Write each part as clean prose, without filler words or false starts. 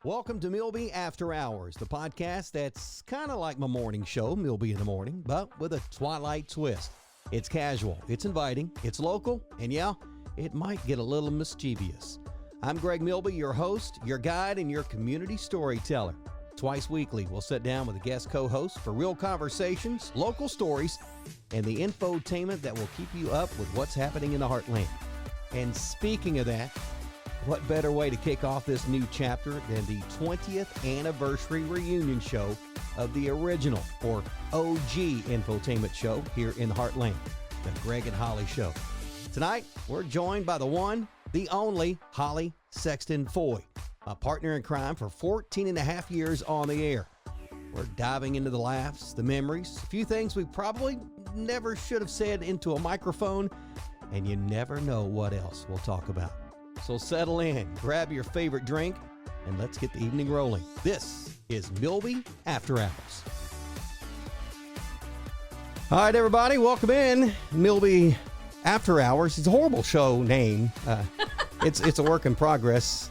Welcome to Milby After Hours, the podcast that's kind of like my morning show, Milby in the Morning, but with a twilight twist. It's casual, it's inviting, it's local, and yeah, it might get a little mischievous. I'm Greg Milby, your host, your guide, and your community storyteller. Twice weekly, we'll sit down with a guest co-host for real conversations, local stories, and the info-tainment that will keep you up with what's happening in the heartland. And speaking of that, what better way to kick off this new chapter than the 20th anniversary reunion show of the original, or OG, infotainment show here in the heartland, the Greg and Hollie Show. Tonight, we're joined by the one, the only Hollie Sexton Foy, a partner in crime for 14 and a half years on the air. We're diving into the laughs, the memories, a few things we probably never should have said into a microphone, and you never know what else we'll talk about. So settle in, grab your favorite drink, and let's get the evening rolling. This is Milby After Hours. All right, everybody, welcome in. Milby After Hours. It's a horrible show name. It's a work in progress.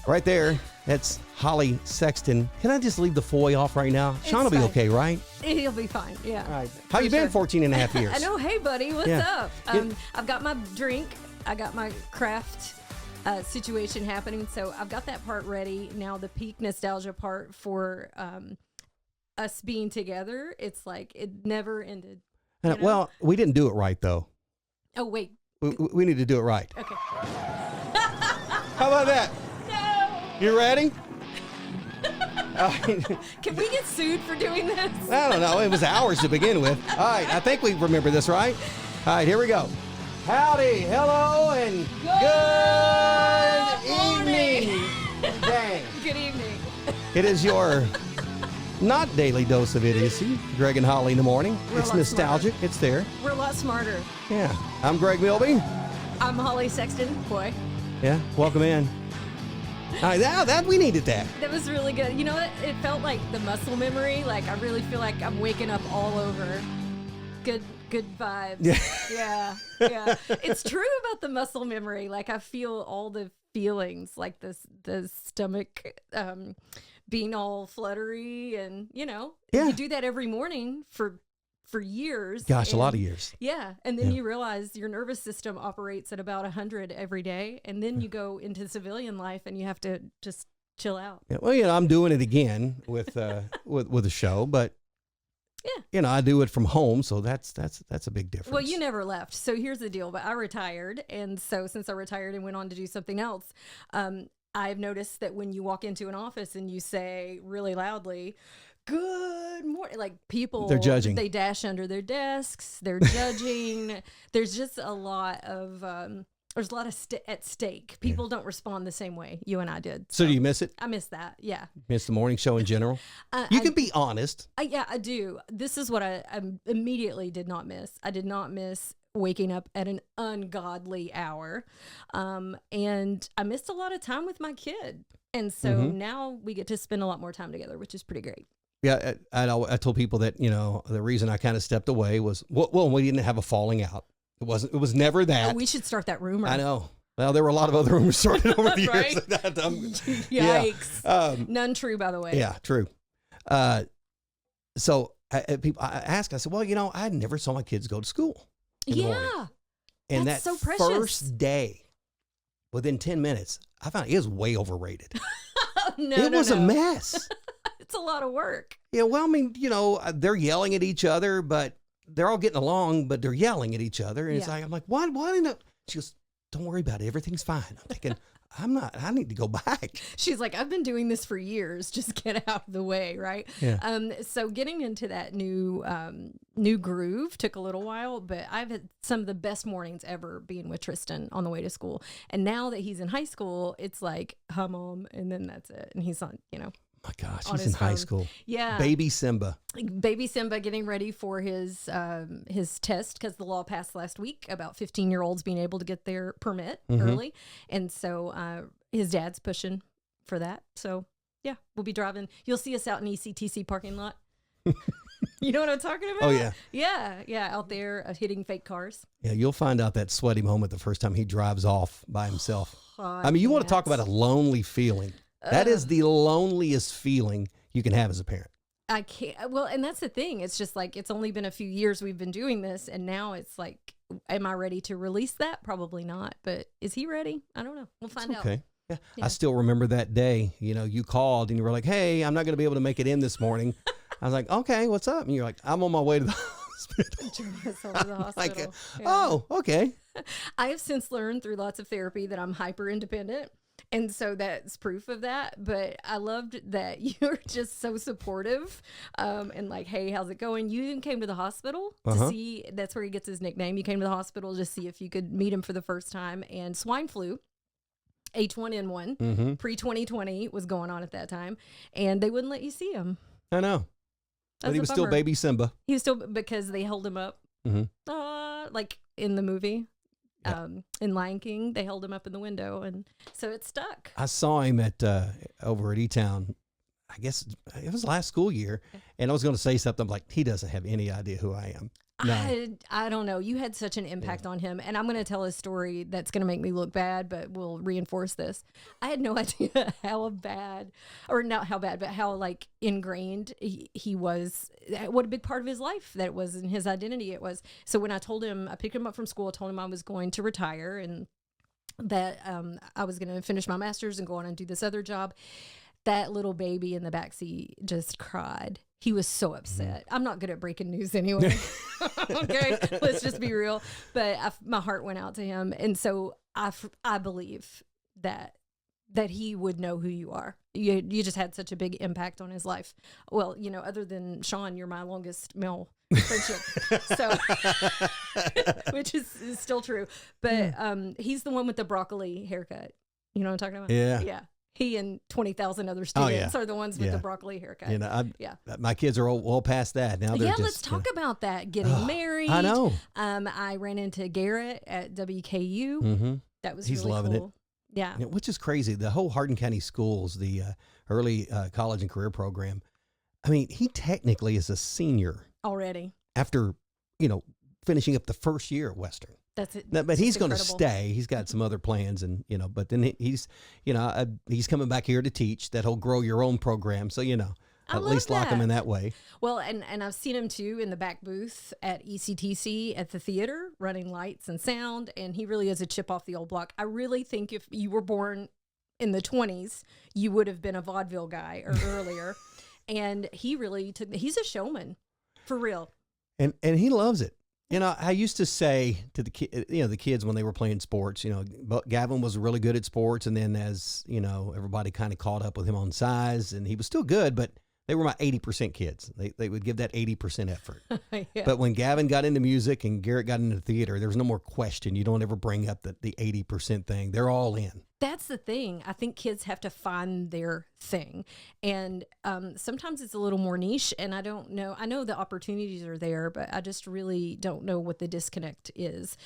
Right there, that's Hollie Sexton. Can I just leave the Foy off right now? Sean will be okay, right? He'll be fine, yeah. All right. How you been 14 and a half years? I know. Hey, buddy, what's up? I've got my drink. I got my craft situation happening, so I've got that part ready. Now the peak nostalgia part for us being together, it's like it never ended. You know? Well, we didn't do it right, though. Oh, wait. We need to do it right. Okay. How about that? No! You ready? Can we get sued for doing this? I don't know. It was hours to begin with. All right. I think we remember this, right? All right. Here we go. Howdy, hello, and good evening. Dang. Good evening. It is your not daily dose of idiocy, Greg and Hollie in the morning. It's nostalgic. Smarter. It's there. We're a lot smarter. Yeah. I'm Greg Milby. I'm Hollie Sexton Foy. Yeah. Welcome in. All right, that we needed that. That was really good. You know what? It felt like the muscle memory. Like I really feel like I'm waking up all over. Good vibes. Yeah. Yeah. It's true about the muscle memory. Like I feel all the feelings, like the stomach being all fluttery, and you do that every morning for years. Gosh, a lot of years. Yeah. And then you realize your nervous system operates at about 100 every day. And then you go into civilian life and you have to just chill out. Yeah, well, I'm doing it again with a show, but yeah, I do it from home. So that's a big difference. Well, you never left. So here's the deal. But I retired. And so since I retired and went on to do something else, I've noticed that when you walk into an office and you say really loudly, good morning, like people, they're judging. They dash under their desks. They're judging. There's just a lot of at stake. People don't respond the same way you and I did. So do you miss it? I miss that. Yeah. Miss the morning show in general? You can be honest. Yeah, I do. This is what I immediately did not miss. I did not miss waking up at an ungodly hour. And I missed a lot of time with my kid. And so now we get to spend a lot more time together, which is pretty great. Yeah, I told people that, the reason I kind of stepped away was, well, we didn't have a falling out. It was never that. Oh, we should start that rumor. I know. Well, there were a lot of other rumors started over the right? years. Yikes. Yeah. None true, by the way. Yeah, true. So I asked, I said, well, I never saw my kids go to school. Yeah. And that's that so precious. First day, within 10 minutes, I found it was way overrated. It was a mess. It's a lot of work. Yeah, well, I mean, they're yelling at each other, but they're all getting along, but they're yelling at each other. And it's like, I'm like, what? She goes, don't worry about it. Everything's fine. I'm thinking, I need to go back. She's like, I've been doing this for years. Just get out of the way. Right. Yeah. So getting into that new groove took a little while, but I've had some of the best mornings ever being with Tristan on the way to school. And now that he's in high school, it's like, hi, Mom. And then that's it. And he's on, my gosh, on he's in high school. Yeah. Baby Simba getting ready for his test, because the law passed last week about 15-year-olds being able to get their permit early. And so his dad's pushing for that. So, yeah, we'll be driving. You'll see us out in ECTC parking lot. You know what I'm talking about? Oh, yeah. Yeah, out there hitting fake cars. Yeah, you'll find out that sweaty moment the first time he drives off by himself. Oh, I mean, you want to talk about a lonely feeling. That is the loneliest feeling you can have as a parent. I can't. Well, and that's the thing. It's just like, it's only been a few years we've been doing this. And now it's like, am I ready to release that? Probably not. But is he ready? I don't know. We'll find out. Okay. Yeah. I still remember that day, you called and you were like, hey, I'm not going to be able to make it in this morning. I was like, okay, what's up? And you're like, I'm on my way to the hospital. Hospital. Oh, okay. I have since learned through lots of therapy that I'm hyper independent. And so that's proof of that. But I loved that you're just so supportive and like, hey, how's it going? You even came to the hospital to see, that's where he gets his nickname. You came to the hospital to see if you could meet him for the first time. And swine flu, H1N1, pre-2020 was going on at that time. And they wouldn't let you see him. I know. But he was still baby Simba. He was still, because they held him up, like in the movie. In Lion King, they held him up in the window, and so it stuck. I saw him at over at E-Town, I guess it was last school year, and I was going to say something like, he doesn't have any idea who I am. No. I don't know. You had such an impact on him, and I'm going to tell a story that's going to make me look bad, but will reinforce this. I had no idea how bad, or not how bad, but how like ingrained he was. What a big part of his life that was in his identity it was. So when I told him, I picked him up from school, told him I was going to retire and that I was going to finish my master's and go on and do this other job. That little baby in the backseat just cried. He was so upset. I'm not good at breaking news anyway. Okay, let's just be real. But my heart went out to him. And so I believe that he would know who you are. You just had such a big impact on his life. Well, other than Sean, you're my longest male friendship. So, which is still true. But he's the one with the broccoli haircut. You know what I'm talking about? Yeah. Yeah. He and 20,000 other students are the ones with the broccoli haircut. My kids are all past that now. Let's talk about that. Getting married. I know. I ran into Garrett at WKU. Mm-hmm. That was He's really loving cool. it. Yeah. Which is crazy. The whole Hardin County Schools, the early college and career program. I mean, he technically is a senior already after, finishing up the first year at Western. That's it. But he's going to stay. He's got some other plans, and but then he's coming back here to teach that whole grow your own program. So at least lock him in that way. Well, and I've seen him too in the back booth at ECTC at the theater, running lights and sound, and he really is a chip off the old block. I really think if you were born in the 20s, you would have been a vaudeville guy or earlier, and he's a showman for real. And he loves it. I used to say to the kids when they were playing sports, Gavin was really good at sports. And then as, everybody kind of caught up with him on size, and he was still good, but they were my 80% kids. They would give that 80% effort. Yeah. But when Gavin got into music and Garrett got into theater, there was no more question. You don't ever bring up the 80% thing. They're all in. That's the thing. I think kids have to find their thing. And sometimes it's a little more niche, and I don't know. I know the opportunities are there, but I just really don't know what the disconnect is.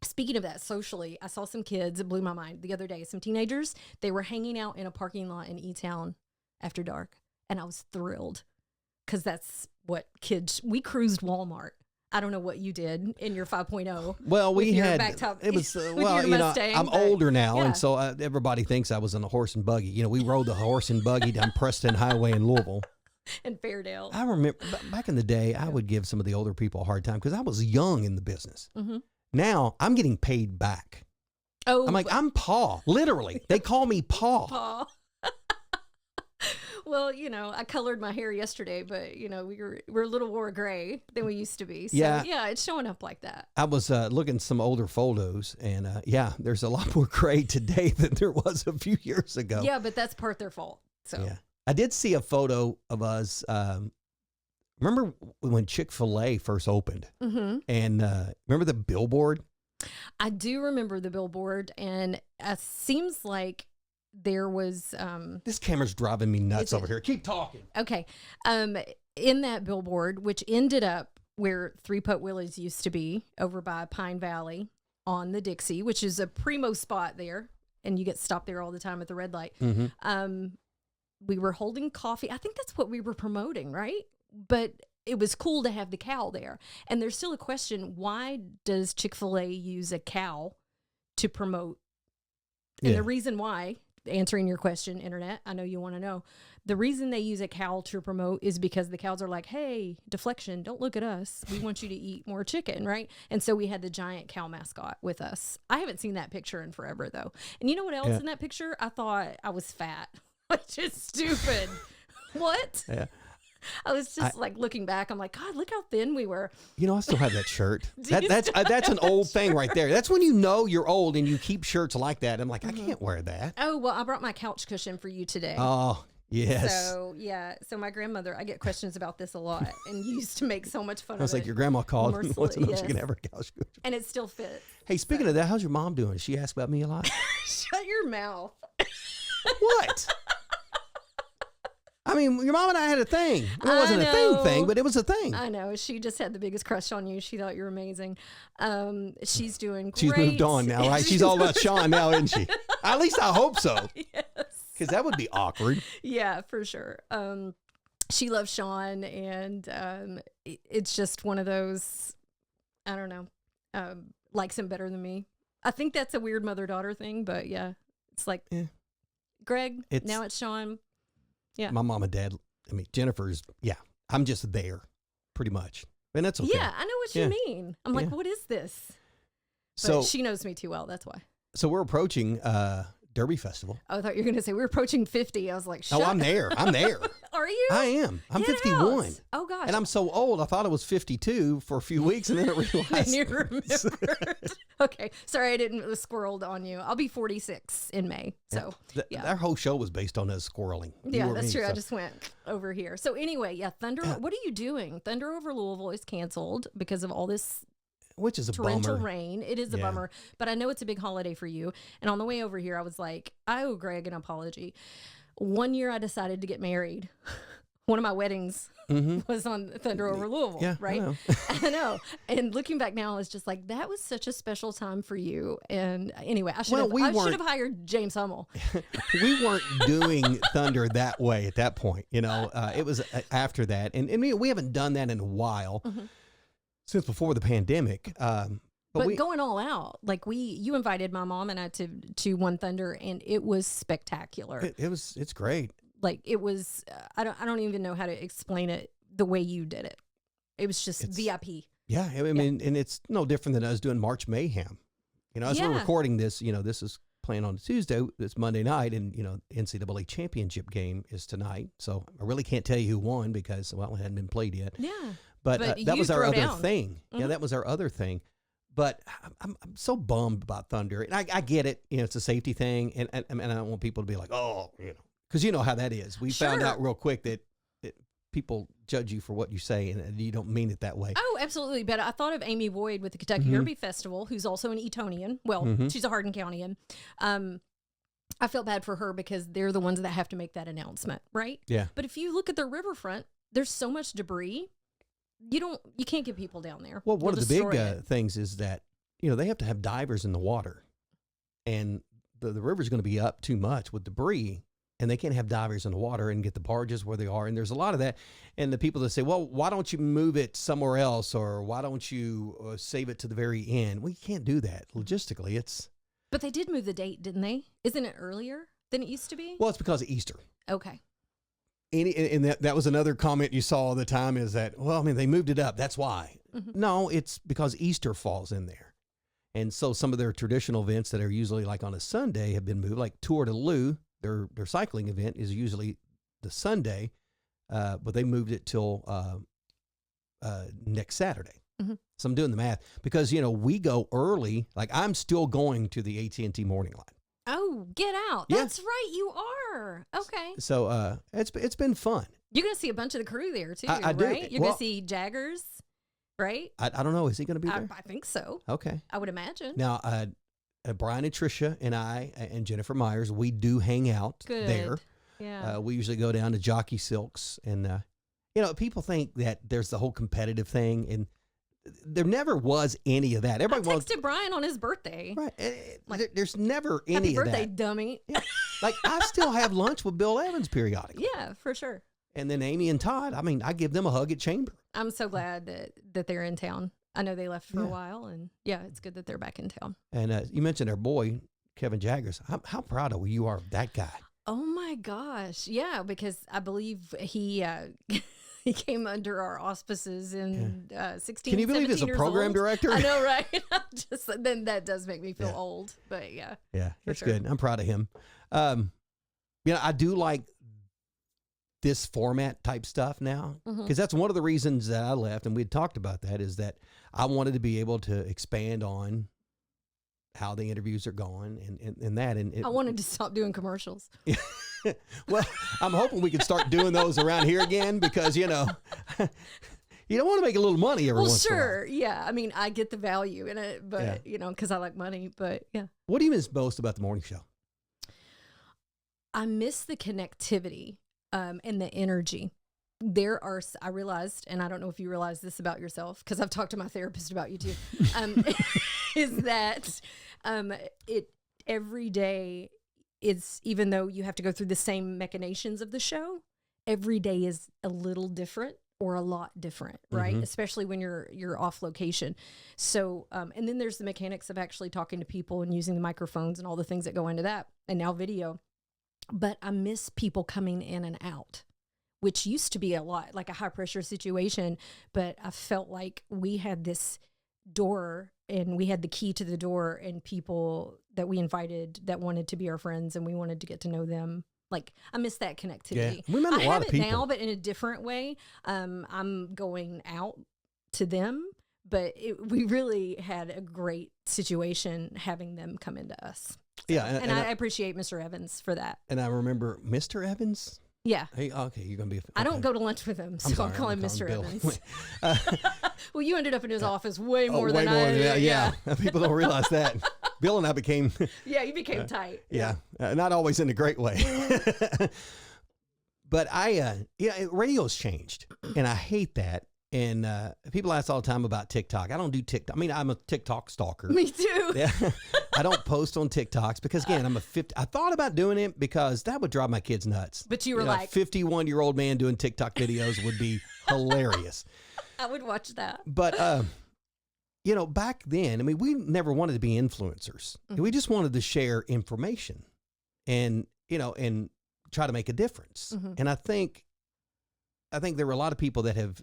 Speaking of that, socially, I saw some kids, it blew my mind the other day, some teenagers, they were hanging out in a parking lot in E-Town after dark. And I was thrilled because that's what we cruised Walmart. I don't know what you did in your 5.0. Well, we had, backtop, it was, Mustang, I'm older now. And so everybody thinks I was in a horse and buggy. We rode the horse and buggy down Preston Highway in Louisville. And Fairdale. I remember back in the day, I would give some of the older people a hard time because I was young in the business. Mm-hmm. Now I'm getting paid back. Oh, I'm like, I'm Pa. Literally. They call me Pa. Pa. Well, I colored my hair yesterday, but we're a little more gray than we used to be. So yeah, it's showing up like that. I was looking at some older photos, and there's a lot more gray today than there was a few years ago. Yeah, but that's part their fault. So yeah, I did see a photo of us. Remember when Chick-fil-A first opened? Mm-hmm. And remember the billboard? I do remember the billboard, and it seems like there was this camera's driving me nuts over here. Keep talking. Okay. In that billboard, which ended up where Three Putt Willie's used to be, over by Pine Valley on the Dixie, which is a primo spot there, and you get stopped there all the time at the red light. Mm-hmm. We were holding coffee. I think that's what we were promoting, right? But it was cool to have the cow there. And there's still a question, why does Chick-fil-A use a cow to promote? And the reason why, answering your question, internet, I know you want to know. The reason they use a cow to promote is because the cows are like, hey, deflection, don't look at us. We want you to eat more chicken, right? And so we had the giant cow mascot with us. I haven't seen that picture in forever, though. And you know what else in that picture? I thought I was fat, which is stupid. What? Yeah. I was just like looking back. I'm like, God, look how thin we were. You know, I still have that shirt. That's an old thing right there. That's when you know you're old and you keep shirts like that. I'm like, I can't wear that. Oh, well, I brought my couch cushion for you today. Oh, yes. So, yeah. So my grandmother, I get questions about this a lot and used to make so much fun of it. I was like, your grandma called and wants to know if Yes. she can have her couch cushion. And it still fits. Hey, speaking of that, how's your mom doing? She asked about me a lot. Shut your mouth. What? I mean, your mom and I had a thing. It wasn't a thing, but it was a thing. I know. She just had the biggest crush on you. She thought you were amazing. She's doing great. She's moved on now, right? She's all about Sean now, isn't she? At least I hope so. Yes. Because that would be awkward. Yeah, for sure. She loves Sean, and it's just one of those, I don't know, likes him better than me. I think that's a weird mother-daughter thing, but yeah, it's like, Greg, now it's Sean. Yeah. My mom and dad, I mean, Jennifer's, I'm just there, pretty much. And that's okay. Yeah, I know what you mean. I'm like, what is this? But so she knows me too well, that's why. So we're approaching Derby Festival. Oh, I thought you were going to say we're approaching 50. I was like, shut Oh, I'm there. I'm there. Are you? I am. I'm Get 51. out. Oh, gosh. And I'm so old, I thought I was 52 for a few weeks, and then I realized. And you remembered. Okay. Sorry, I didn't squirreled on you. I'll be 46 in May. So, Our whole show was based on us squirreling. Yeah, that's true. So. I just went over here. So, anyway, Thunder, what are you doing? Thunder over Louisville is canceled because of all this. Which is a torrential bummer. rain. It is a bummer, but I know it's a big holiday for you. And on the way over here, I was like, I owe Greg an apology. One year I decided to get married. One of my weddings was on Thunder over Louisville, right? I know. And looking back now, it's just like, that was such a special time for you. And anyway, I should have hired James Hummel. We weren't doing Thunder that way at that point. You know, it was after that. And we haven't done that in a while. Since before the pandemic, but going all out, like you invited my mom and I to One Thunder, and it was spectacular. It's great. Like it was, I don't even know how to explain it the way you did it. It was just VIP. Yeah, I mean, and it's no different than us doing March Mayhem. You know, as we're recording this, you know, this is playing on Tuesday. It's Monday night, and you know, NCAA championship game is tonight. So I really can't tell you who won because it hadn't been played yet. Yeah. But that was our other thing. Yeah, that was our other thing. But I'm so bummed about Thunder. And I get it. You know, it's a safety thing. And I don't want people to be like, oh, you know. Because you know how that is. We found out real quick that people judge you for what you say, and you don't mean it that way. Oh, absolutely. But I thought of Amy Boyd with the Kentucky Derby Festival, who's also an Etonian. Well, she's a Hardin Countyan. I felt bad for her because they're the ones that have to make that announcement, right? Yeah. But if you look at the riverfront, there's so much debris. You can't get people down there. Well, one of the big things is that, you know, they have to have divers in the water, and the river's going to be up too much with debris, and they can't have divers in the water and get the barges where they are. And there's a lot of that. And the people that say, well, why don't you move it somewhere else? Or why don't you save it to the very end? Well, you can't do that. Logistically, But they did move the date, didn't they? Isn't it earlier than it used to be? Well, it's because of Easter. Okay. And that was another comment you saw all the time is that, well, I mean, they moved it up. That's why. No, it's because Easter falls in there. And so some of their traditional events that are usually like on a Sunday have been moved, like Tour de Lou, their cycling event is usually the Sunday, but they moved it till next Saturday. So I'm doing the math because, you know, we go early. Like I'm still going to the AT&T morning line. Oh, get out. Yeah. That's right. You are. Okay. So it's been fun. You're going to see a bunch of the crew there too, I do. right? You're going to see Jaggers, right? I don't know. Is he going to be there? I think so. Okay. I would imagine. Now, Brian and Tricia and I and Jennifer Myers, we do hang out there. Yeah. We usually go down to Jockey Silks. And, you know, people think that there's the whole competitive thing. And there never was any of that. Everybody I texted Brian on his birthday. Right. There's never any of that. Happy birthday, dummy. Yeah. Like, I still have lunch with Bill Evans periodically. Yeah, for sure. And then Amy and Todd, I mean, I give them a hug at Chamber. I'm so glad that they're in town. I know they left for a while, and yeah, it's good that they're back in town. And you mentioned our boy, Kevin Jaggers. How proud of you are of that guy. Oh my gosh. Yeah, because I believe he he came under our auspices in 16. Can you believe he's a program director? I know, right? Then that does make me feel old, but yeah. Yeah, it's good. I'm proud of him. I do like this format type stuff now, because that's one of the reasons that I left, and we had talked about that, is that I wanted to be able to expand on how the interviews are going and that. And I wanted to stop doing commercials. Well, I'm hoping we can start doing those around here again, because, you don't want to make a little money every once in a while. Sure. Yeah. I mean, I get the value in it, but, because I like money, but yeah. What do you miss most about the morning show? I miss the connectivity and the energy. I realized, and I don't know if you realize this about yourself, because I've talked to my therapist about you too, is that it every day is, even though you have to go through the same machinations of the show, every day is a little different or a lot different, right? Especially when you're off location. So, and then there's the mechanics of actually talking to people and using the microphones and all the things that go into that, and now video. But I miss people coming in and out, which used to be a lot, like a high pressure situation. But I felt like we had this door and we had the key to the door, and people that we invited that wanted to be our friends, and we wanted to get to know them. Like, I miss that connectivity. Yeah, we met a lot of people. I have it now, but in a different way. I'm going out to them, but we really had a great situation having them come into us. So, yeah. And I appreciate Mr. Evans for that. And I remember Mr. Evans. Yeah. Hey, okay, you're going to be... Okay. I don't go to lunch with him, so I'll call him Mr. Evans. Well, you ended up in his office way more than I did. Yeah. People don't realize that. Bill and I became... Yeah, you became tight. Yeah. Not always in a great way. But radio's changed, and I hate that. And people ask all the time about TikTok. I don't do TikTok. I mean, I'm a TikTok stalker. Me too. Yeah. I don't post on TikToks because, again, I thought about doing it because that would drive my kids nuts. But you were like... a 51-year-old man doing TikTok videos would be hilarious. I would watch that. But, back then, I mean, we never wanted to be influencers. We just wanted to share information and try to make a difference. And I think there were a lot of people that have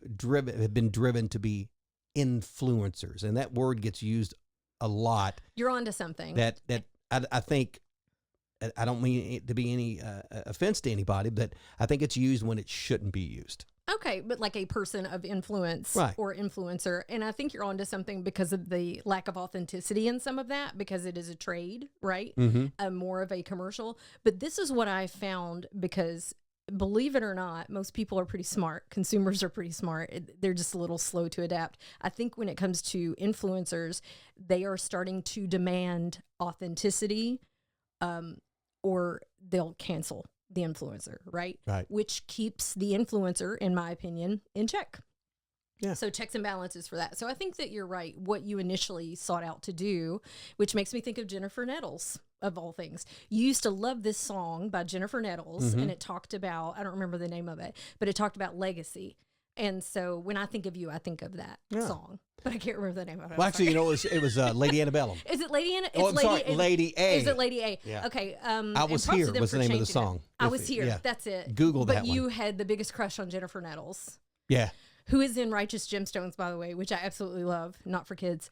been driven to be influencers, and that word gets used a lot. You're onto something. That I think, I don't mean it to be any offense to anybody, but I think it's used when it shouldn't be used. Okay, but like a person of influence or influencer. And I think you're onto something because of the lack of authenticity in some of that, because it is a trade, right? More of a commercial. But this is what I found, because believe it or not, most people are pretty smart. Consumers are pretty smart. They're just a little slow to adapt. I think when it comes to influencers, they are starting to demand authenticity, or they'll cancel the influencer, right? Which keeps the influencer, in my opinion, in check. Yeah. So checks and balances for that. So I think that you're right. What you initially sought out to do, which makes me think of Jennifer Nettles, of all things. You used to love this song by Jennifer Nettles, and it talked about, I don't remember the name of it, but it talked about legacy. And so when I think of you, I think of that song, but I can't remember the name of it. Well, actually, it was Lady Antebellum. Is it Lady Antebellum? Oh, I'm sorry, Lady A. Is it Lady A? Yeah. Okay. I Was Here was the name of the song. I Was Here. That's it. Google that one. But you had the biggest crush on Jennifer Nettles. Yeah. Who is in Righteous Gemstones, by the way, which I absolutely love. Not for kids.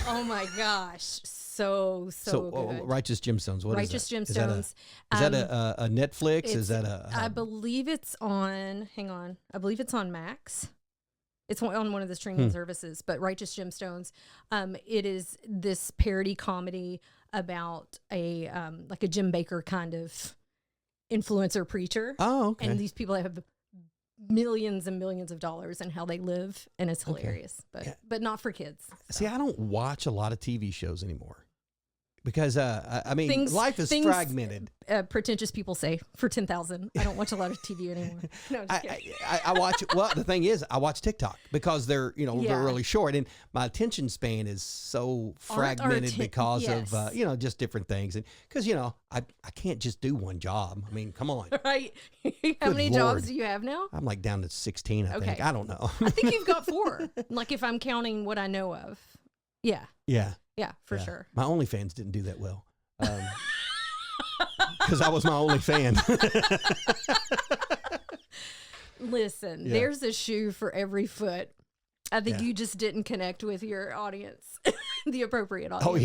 Oh my gosh, so good. Righteous Gemstones. What Righteous is that? Gemstones. Is that a Netflix? Is that a? I believe it's on. Hang on. I believe it's on Max. It's on one of the streaming services. But Righteous Gemstones. It is this parody comedy about a like a Jim Baker kind of influencer preacher. Oh, okay. And these people have millions and millions of dollars and how they live, and it's hilarious, but not for kids. So. See, I don't watch a lot of TV shows anymore because I mean, life is fragmented. Pretentious people say for 10,000. I don't watch a lot of TV anymore. No, I watch. Well, the thing is, I watch TikTok because they're they're really short, and my attention span is so fragmented because of just different things, and because I can't just do one job. I mean, come on, right? How many jobs do you have now? I'm like down to 16. I think. I don't know. I think you've got 4. Like if I'm counting what I know of. Yeah. Yeah. Yeah, for sure. My OnlyFans didn't do that well. because I was my only fan. Listen, there's a shoe for every foot. I think you just didn't connect with your audience, the appropriate audience. Oh,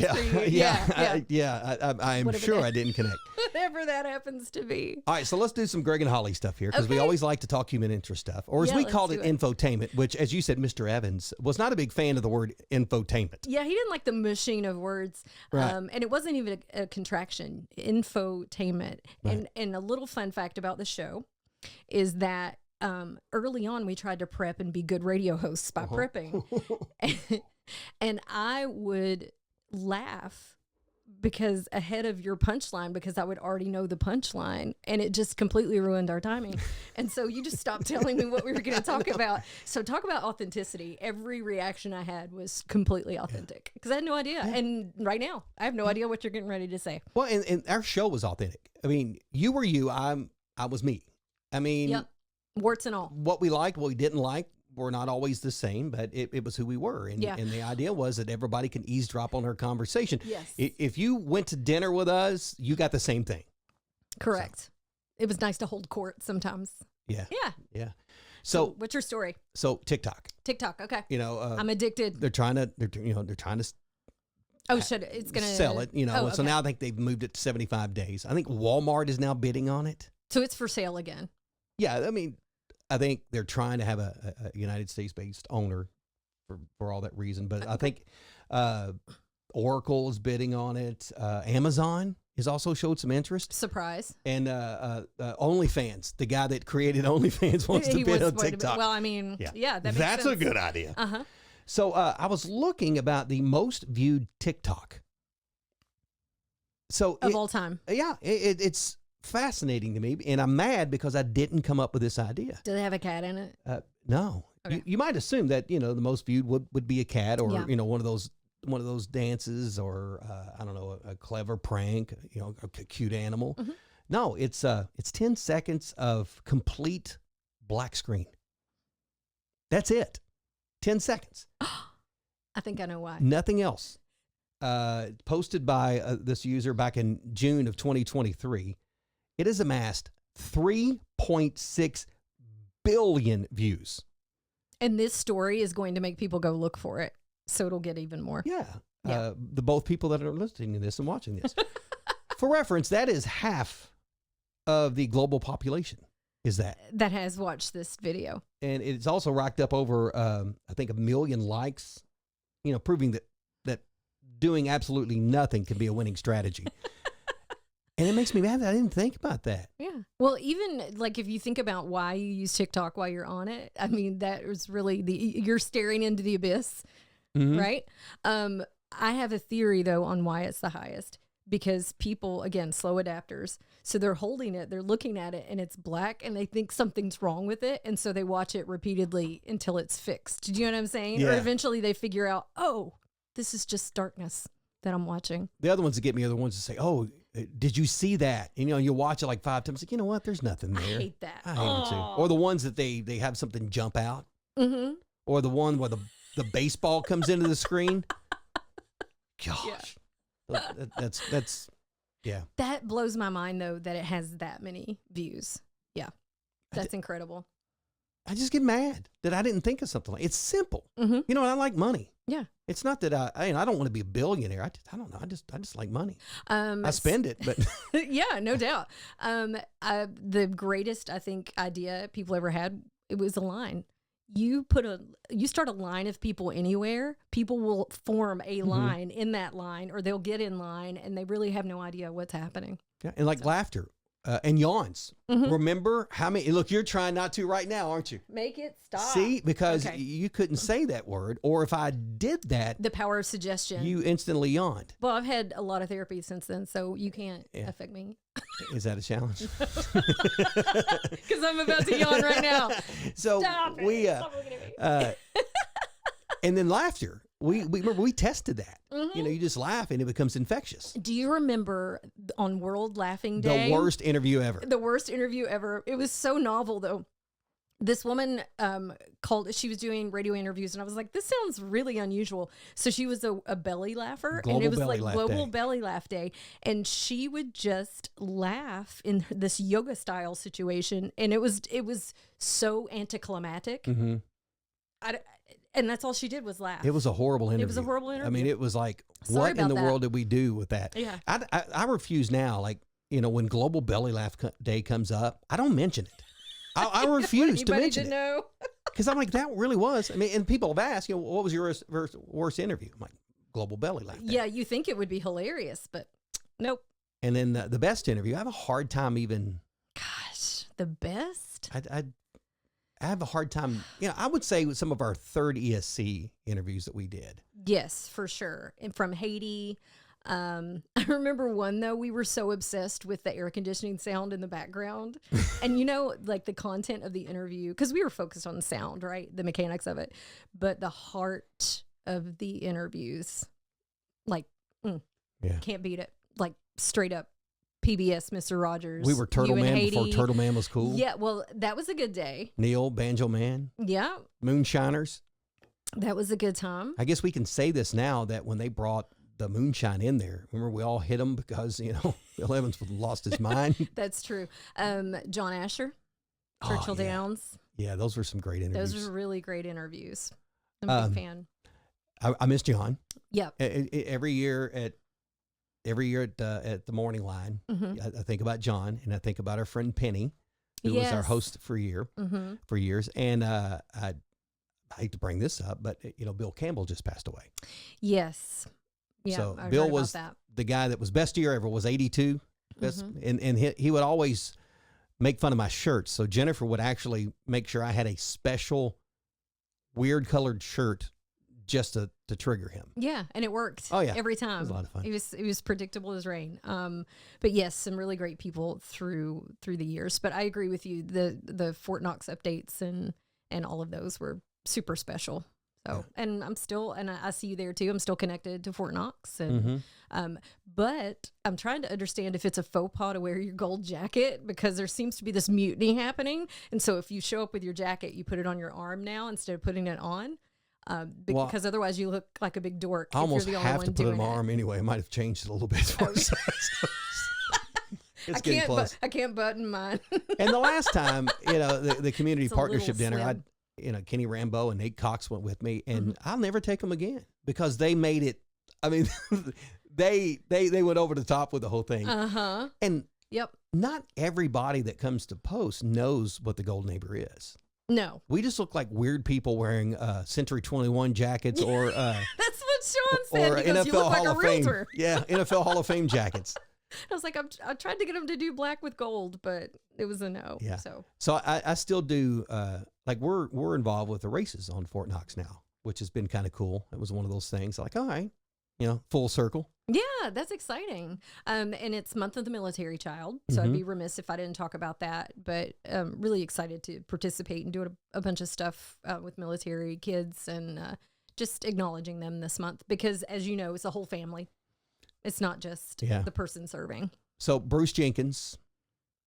yeah. For you. I'm sure I didn't connect. Whatever that happens to be. All right, so let's do some Greg and Hollie stuff here, because we always like to talk human interest stuff, or as we called it, info-tainment, which, as you said, Mr. Evans was not a big fan of the word info-tainment. Yeah, he didn't like the machine of words, right. And it wasn't even a contraction, info-tainment. Right. And a little fun fact about the show is that early on, we tried to prep and be good radio hosts by prepping. And I would laugh because ahead of your punchline, because I would already know the punchline, and it just completely ruined our timing. And so you just stopped telling me what we were going to talk about. So talk about authenticity. Every reaction I had was completely authentic because I had no idea. Yeah. And right now, I have no idea what you're getting ready to say. Well, and our show was authentic. I mean, you were you, I was me. I mean, yep. Warts and all. What we liked, what we didn't like, were not always the same, but it was who we were. And, and the idea was that everybody can eavesdrop on her conversation. Yes. If you went to dinner with us, you got the same thing. Correct. So. It was nice to hold court sometimes. Yeah. Yeah. Yeah. So what's your story? So TikTok. Okay. You know, I'm addicted. They're trying to it's going to sell it, you know. Okay. So now I think they've moved it to 75 days. I think Walmart is now bidding on it. So it's for sale again. Yeah. I mean, I think they're trying to have a United States-based owner for all that reason. But I think Oracle is bidding on it. Amazon has also showed some interest. Surprise. And OnlyFans, the guy that created OnlyFans wants to bid on TikTok. Well, I mean, that makes That's sense. a good idea. Uh-huh. So I was looking about the most viewed TikTok. So of all time. Yeah, it's fascinating to me, and I'm mad because I didn't come up with this idea. Do they have a cat in it? No. Okay. You might assume that, you know, the most viewed would be a cat, or you know, one of those dances, or I don't know, a clever prank, you know, a cute animal. Mm-hmm. No, it's 10 seconds of complete black screen. That's it. 10 seconds. I think I know why. Nothing else. Posted by this user back in June of 2023. It has amassed 3.6 billion views. And this story is going to make people go look for it, so it'll get even more. Yeah. Both people that are listening to this and watching this. For reference, that is half of the global population. Is that has watched this video. And it's also racked up over, I think, 1 million likes, you know, proving that doing absolutely nothing can be a winning strategy. And it makes me mad that I didn't think about that. Yeah. Well, even like if you think about why you use TikTok while you're on it, I mean, that was really you're staring into the abyss, right? I have a theory, though, on why it's the highest. Because people, again, slow adapters, so they're holding it, they're looking at it, and it's black, and they think something's wrong with it, and so they watch it repeatedly until it's fixed. Do you know what I'm saying? Yeah. Or eventually they figure out, oh, this is just darkness that I'm watching. The other ones that get me are the ones that say, oh, did you see that? And, you know, you watch it like 5 times, like, you know what? There's nothing there. I hate that. I hate it too. Or the ones that they have something jump out. Mm-hmm. Or the one where the baseball comes into the screen. Gosh. Yeah. That's yeah. That blows my mind, though, that it has that many views. Yeah. That's incredible. I just get mad that I didn't think of something like it. It's simple. Mm-hmm. You know, and I like money. Yeah. It's not that I don't want to be a billionaire. I don't know. I just like money. I spend it, but yeah, no doubt. The greatest, I think, idea people ever had, it was a line. You start a line of people anywhere, people will form a line in that line, or they'll get in line, and they really have no idea what's happening. Yeah, and like laughter and yawns. Remember how many? Look, you're trying not to right now, aren't you? Make it stop. See, because you couldn't say that word, or if I did that, the power of suggestion. You instantly yawned. Well, I've had a lot of therapy since then, so you can't affect me. Is that a challenge? Because I'm about to yawn right now. So Stop looking at me. And then laughter. We remember we tested that. You know, you just laugh and it becomes infectious. Do you remember on World Laughing Day? The worst interview ever. The worst interview ever. It was so novel, though. This woman called, she was doing radio interviews, and I was like, this sounds really unusual. So she was a belly laugher, and it was like Global Belly Laugh Day. And she would just laugh in this yoga style situation. And it was so anticlimactic. Mm-hmm. And that's all she did was laugh. It was a horrible interview. It was a horrible interview. I mean, it was like, what in the world did we do with that? Yeah. I refuse now, like, you know, when Global Belly Laugh Day comes up, I don't mention it. I refuse to mention it. Know. Because I'm like, that really was. I mean, and people have asked, you know, what was your worst interview? I'm like, Global Belly Laugh Day. Yeah, you think it would be hilarious, but nope. And then the best interview, I have a hard time even. Gosh, the best? I have a hard time. You know, I would say with some of our third ESC interviews that we did. Yes, for sure. And from Haiti. I remember one, though, we were so obsessed with the air conditioning sound in the background. And, you know, like the content of the interview, because we were focused on the sound, right? The mechanics of it. But the heart of the interviews, like, can't beat it. Like, straight up PBS, Mr. Rogers. We were Turtle Man before Turtle Man was cool. Yeah, well, that was a good day. Neil, Banjo Man. Yeah. Moonshiners. That was a good time. I guess we can say this now, that when they brought the moonshine in there, remember we all hit him because, you know, Bill Evans lost his mind. That's true. John Asher, Churchill Downs. Yeah, those were some great interviews. Those were really great interviews. I'm a big fan. I miss John. Yep. Every year at the morning line, I think about John, and I think about our friend Penny, who was our host for years. And I hate to bring this up, but you know, Bill Campbell just passed away. Yes. Yeah, so I Bill was the guy that was best year ever, was 82. Best, and he would always make fun of my shirts. So Jennifer would actually make sure I had a special weird colored shirt just to trigger him. Yeah, and it worked. Oh yeah, every time. It was a lot of fun. It was predictable as rain. But yes, some really great people through the years. But I agree with you. The Fort Knox updates and all of those were super special. So, and I'm still, and I see you there too. I'm still connected to Fort Knox, and but I'm trying to understand if it's a faux pas to wear your gold jacket, because there seems to be this mutiny happening. And so, if you show up with your jacket, you put it on your arm now instead of putting it on, because otherwise you look like a big dork. I almost if you're the only have one to put it on my doing arm anyway. I might have changed it a little bit for us. It's getting close. I can't button mine. And the last time, you know, the community It's a partnership little dinner, slim. you know, Kenny Rambo and Nate Cox went with me, and I'll never take them again because they made it. I mean, they went over the top with the whole thing. And not everybody that comes to post knows what the Golden Neighbor is. No, we just look like weird people wearing Century 21 jackets, or that's what Sean said. or He goes, NFL you look Hall like a of Fame. realtor. Yeah, NFL Hall of Fame jackets. I was like, I tried to get him to do black with gold, but it was a no. Yeah. So I still do, like we're involved with the races on Fort Knox now, which has been kind of cool. It was one of those things like, all right, you know, full circle. Yeah, that's exciting. And it's Month of the Military Child. So I'd be remiss if I didn't talk about that, but really excited to participate and do a bunch of stuff with military kids, and just acknowledging them this month, because as you know, it's a whole family. It's not just the person serving. So Bruce Jenkins,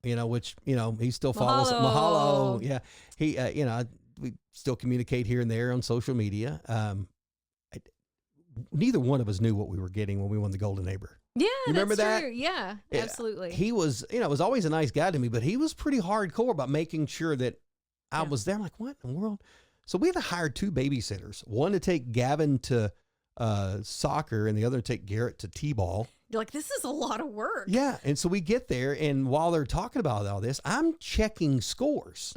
you know, which, you know, he still follows Mahalo. Yeah. He, you know, we still communicate here and there on social media. Neither one of us knew what we were getting when we won the Golden Neighbor. Yeah, you remember that's that? True. Yeah, absolutely. He was, you know, was always a nice guy to me, but he was pretty hardcore about making sure that I was there. I'm like, what in the world? So we had to hire 2 babysitters, one to take Gavin to soccer and the other to take Garrett to T-ball. You're like, this is a lot of work. Yeah. And so we get there, and while they're talking about all this, I'm checking scores.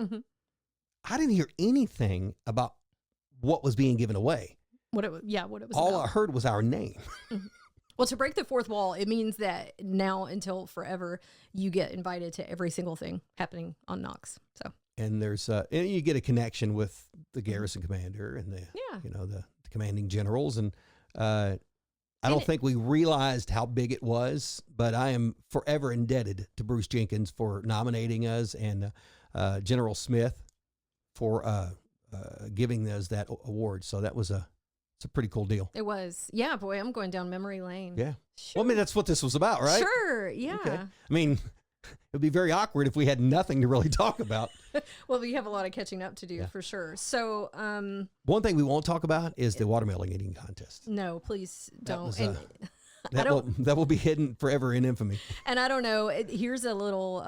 I didn't hear anything about what was being given away. What it was all about. I heard was our name. Well, to break the fourth wall, it means that now until forever, you get invited to every single thing happening on Knox. So, and there's and you get a connection with the garrison commander and the you know, the commanding generals, and I don't think we realized how big it was, but I am forever indebted to Bruce Jenkins for nominating us, and General Smith for giving us that award. So that was it's a pretty cool deal. It was. Yeah, boy, I'm going down memory lane. Yeah. Sure. Well, I mean, that's what this was about, right? Sure, yeah. Okay. I mean, It'd be very awkward if we had nothing to really talk about. Well, we have a lot of catching up to do for sure. So, one thing we won't talk about is the watermelon eating contest. no, please don't. That will be hidden forever in infamy. And I don't know. Here's a little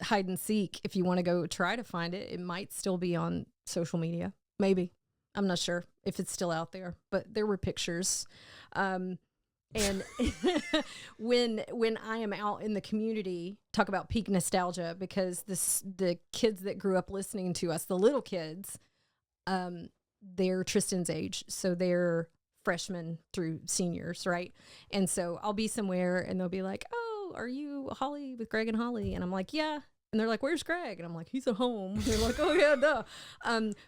hide and seek. If you want to go try to find it, it might still be on social media. Maybe. I'm not sure if it's still out there, but there were pictures. And when I am out in the community, talk about peak nostalgia, because the kids that grew up listening to us, the little kids, they're Tristan's age, so they're freshmen through seniors, right? And so I'll be somewhere and they'll be like, "Oh, are you Hollie with Greg and Hollie?" And I'm like, "Yeah." And they're like, "Where's Greg?" And I'm like, "He's at home." And they're like, "Oh yeah, duh."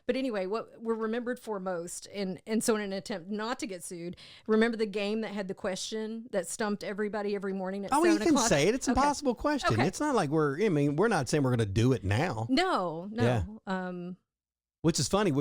But anyway, what we're remembered for most, and so in an attempt not to get sued, remember the game that had the question that stumped everybody every morning at 7 o'clock? Oh, you can say it. It's an impossible question. Okay. It's not like we're not saying we're going to do it now. No. Yeah. Which is funny.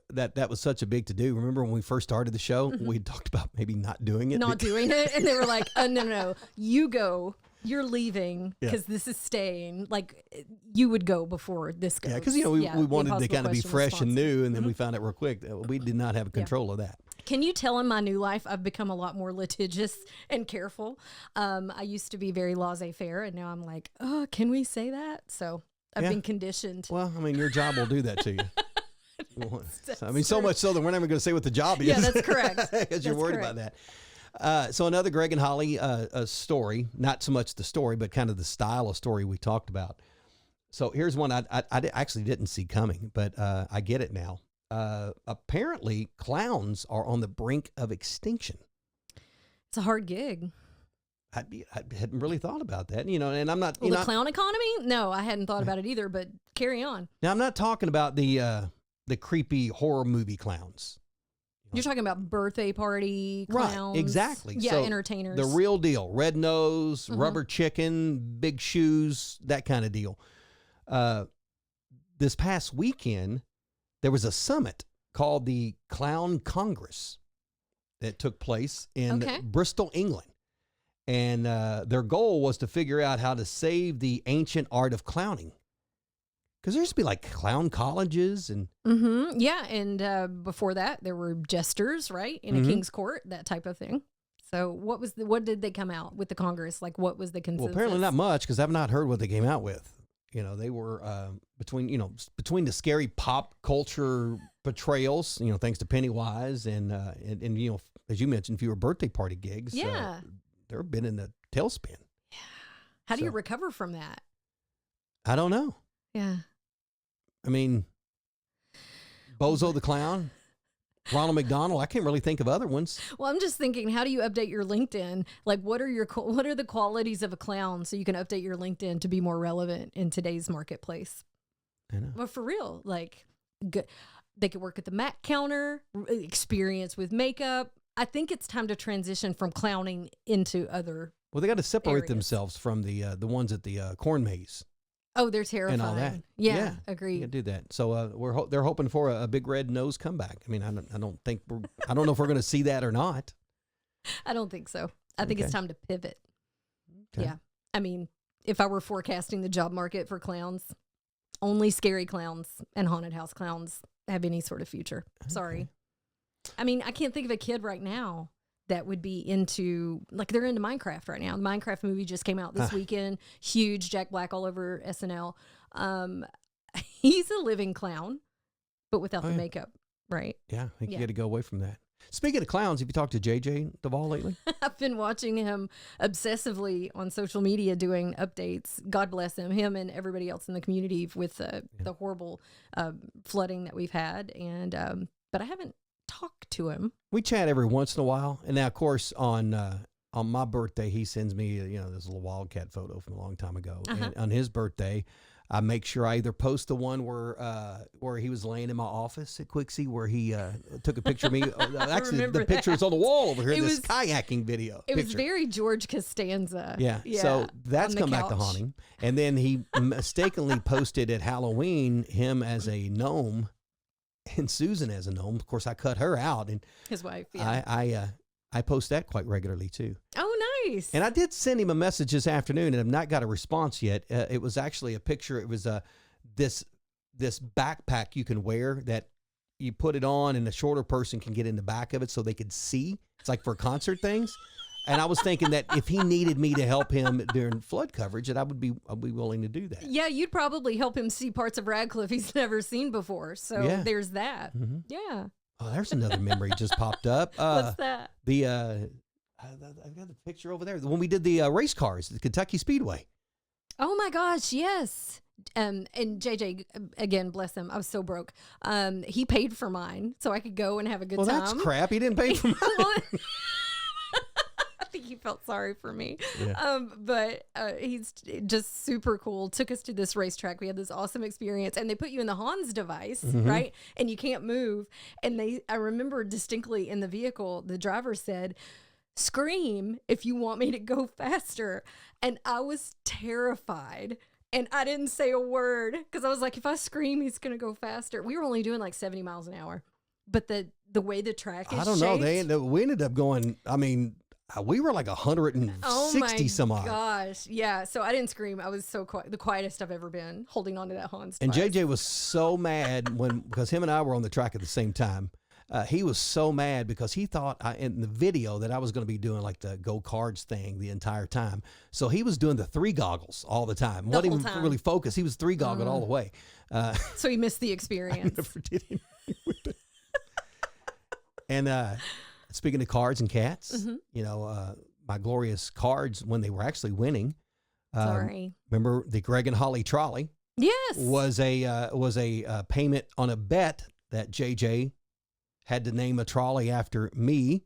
That was such a big to do. Remember when we first started the show, we talked about maybe not doing it. Not doing it. And they were like, no, you go. You're leaving because this is staying. Like, you would go before this goes. Yeah, because we wanted to kind of be fresh and new, and then we found out real quick that we did not have control of that. Can you tell in my new life I've become a lot more litigious and careful? I used to be very laissez-faire, and now I'm like, oh, can we say that? So I've been conditioned. Well, I mean, your job will do that to you. So much so that we're never going to say what the job is. Yeah, that's correct. Because you're worried about that. So another Greg and Hollie story, not so much the story, but kind of the style of story we talked about. So here's one I actually didn't see coming, but I get it now. Apparently, clowns are on the brink of extinction. It's a hard gig. I hadn't really thought about that, and I'm not... Well, the clown economy? No, I hadn't thought about it either, but carry on. Now, I'm not talking about the creepy horror movie clowns. You're talking about birthday party clowns. Right, exactly. Yeah, so entertainers. The real deal. Red nose, rubber chicken, big shoes, that kind of deal. This past weekend, there was a summit called the Clown Congress that took place in Bristol, England. And their goal was to figure out how to save the ancient art of clowning. Because there used to be like clown colleges and... Mm-hmm. Yeah, and before that, there were jesters, right? In a king's court, that type of thing. So what did they come out with the Congress? Like, what was the consensus? Well, apparently not much, because I've not heard what they came out with. They were between the scary pop culture portrayals, thanks to Pennywise and as you mentioned, fewer birthday party gigs. Yeah. They've been in the tailspin. Yeah. How do you recover from that? I don't know. Yeah. I mean, Bozo the Clown, Ronald McDonald. I can't really think of other ones. Well, I'm just thinking, how do you update your LinkedIn? Like, what are the qualities of a clown so you can update your LinkedIn to be more relevant in today's marketplace? I know. Well, for real, like, good. They could work at the Mac counter, experience with makeup. I think it's time to transition from clowning into other. Well, they got to separate themselves from the ones at the corn maze. Oh, they're terrifying. And all that. Yeah, agreed. You can do that. So they're hoping for a big red nose comeback. I mean, I don't know if we're going to see that or not. I don't think so. I think it's time to pivot. Okay. Yeah. I mean, if I were forecasting the job market for clowns, only scary clowns and haunted house clowns have any sort of future. Okay. Sorry. I mean, I can't think of a kid right now that would be into, like, they're into Minecraft right now. The Minecraft movie just came out this weekend. Huge, Jack Black all over SNL. He's a living clown, but without the makeup, right? Yeah, I think you got to go away from that. Speaking of clowns, have you talked to JJ Duvall lately? I've been watching him obsessively on social media doing updates. God bless him and everybody else in the community with the horrible flooding that we've had. And but I haven't talked to him. We chat every once in a while, and now, of course, on my birthday, he sends me this little wildcat photo from a long time ago. And on his birthday, I make sure I either post the one where he was laying in my office at Quixie, where he took a picture of me. Actually, the picture's on the wall over here. This kayaking video. It was very George Costanza. Yeah. So that's come back to haunt him. And then he mistakenly posted at Halloween him as a gnome and Susan as a gnome. Of course, I cut her out, and his wife. Yeah. I post that quite regularly too. Oh, nice. And I did send him a message this afternoon, and I've not got a response yet. It was actually a picture. It was this backpack you can wear that you put it on, and the shorter person can get in the back of it so they could see. It's like for concert things. And I was thinking that if he needed me to help him during flood coverage, that I'd be willing to do that. Yeah, you'd probably help him see parts of Radcliffe he's never seen before. So there's that. Mm-hmm. Yeah. Oh, there's another memory just popped up. What's that? I've got the picture over there. When we did the race cars, the Kentucky Speedway. Oh my gosh, yes. And JJ, again, bless him, I was so broke. He paid for mine so I could go and have a good time. Well, that's crap. He didn't pay for mine. I think he felt sorry for me. Yeah. But he's just super cool. Took us to this racetrack. We had this awesome experience. And they put you in the Hans device, right? And you can't move. And I remember distinctly in the vehicle, the driver said, "Scream if you want me to go faster." And I was terrified. And I didn't say a word because I was like, if I scream, he's going to go faster. We were only doing like 70 miles an hour. But the way the track is I don't know. We ended up going, I mean, we were like 160 some odd. Oh my gosh. Yeah. So I didn't scream. I was so quiet, the quietest I've ever been, holding on to that Hans And device. JJ was so mad because him and I were on the track at the same time. He was so mad because he thought in the video that I was going to be doing like the go cards thing the entire time. So he was doing the 3 goggles all the time. Wasn't even really focused. He was 3 goggled all the way. So he missed the experience. I never did anything with it. And speaking of cards and cats, you know, my glorious cards when they were actually winning. Sorry. Remember the Greg and Hollie trolley? Yes. Was a payment on a bet that JJ had to name a trolley after me,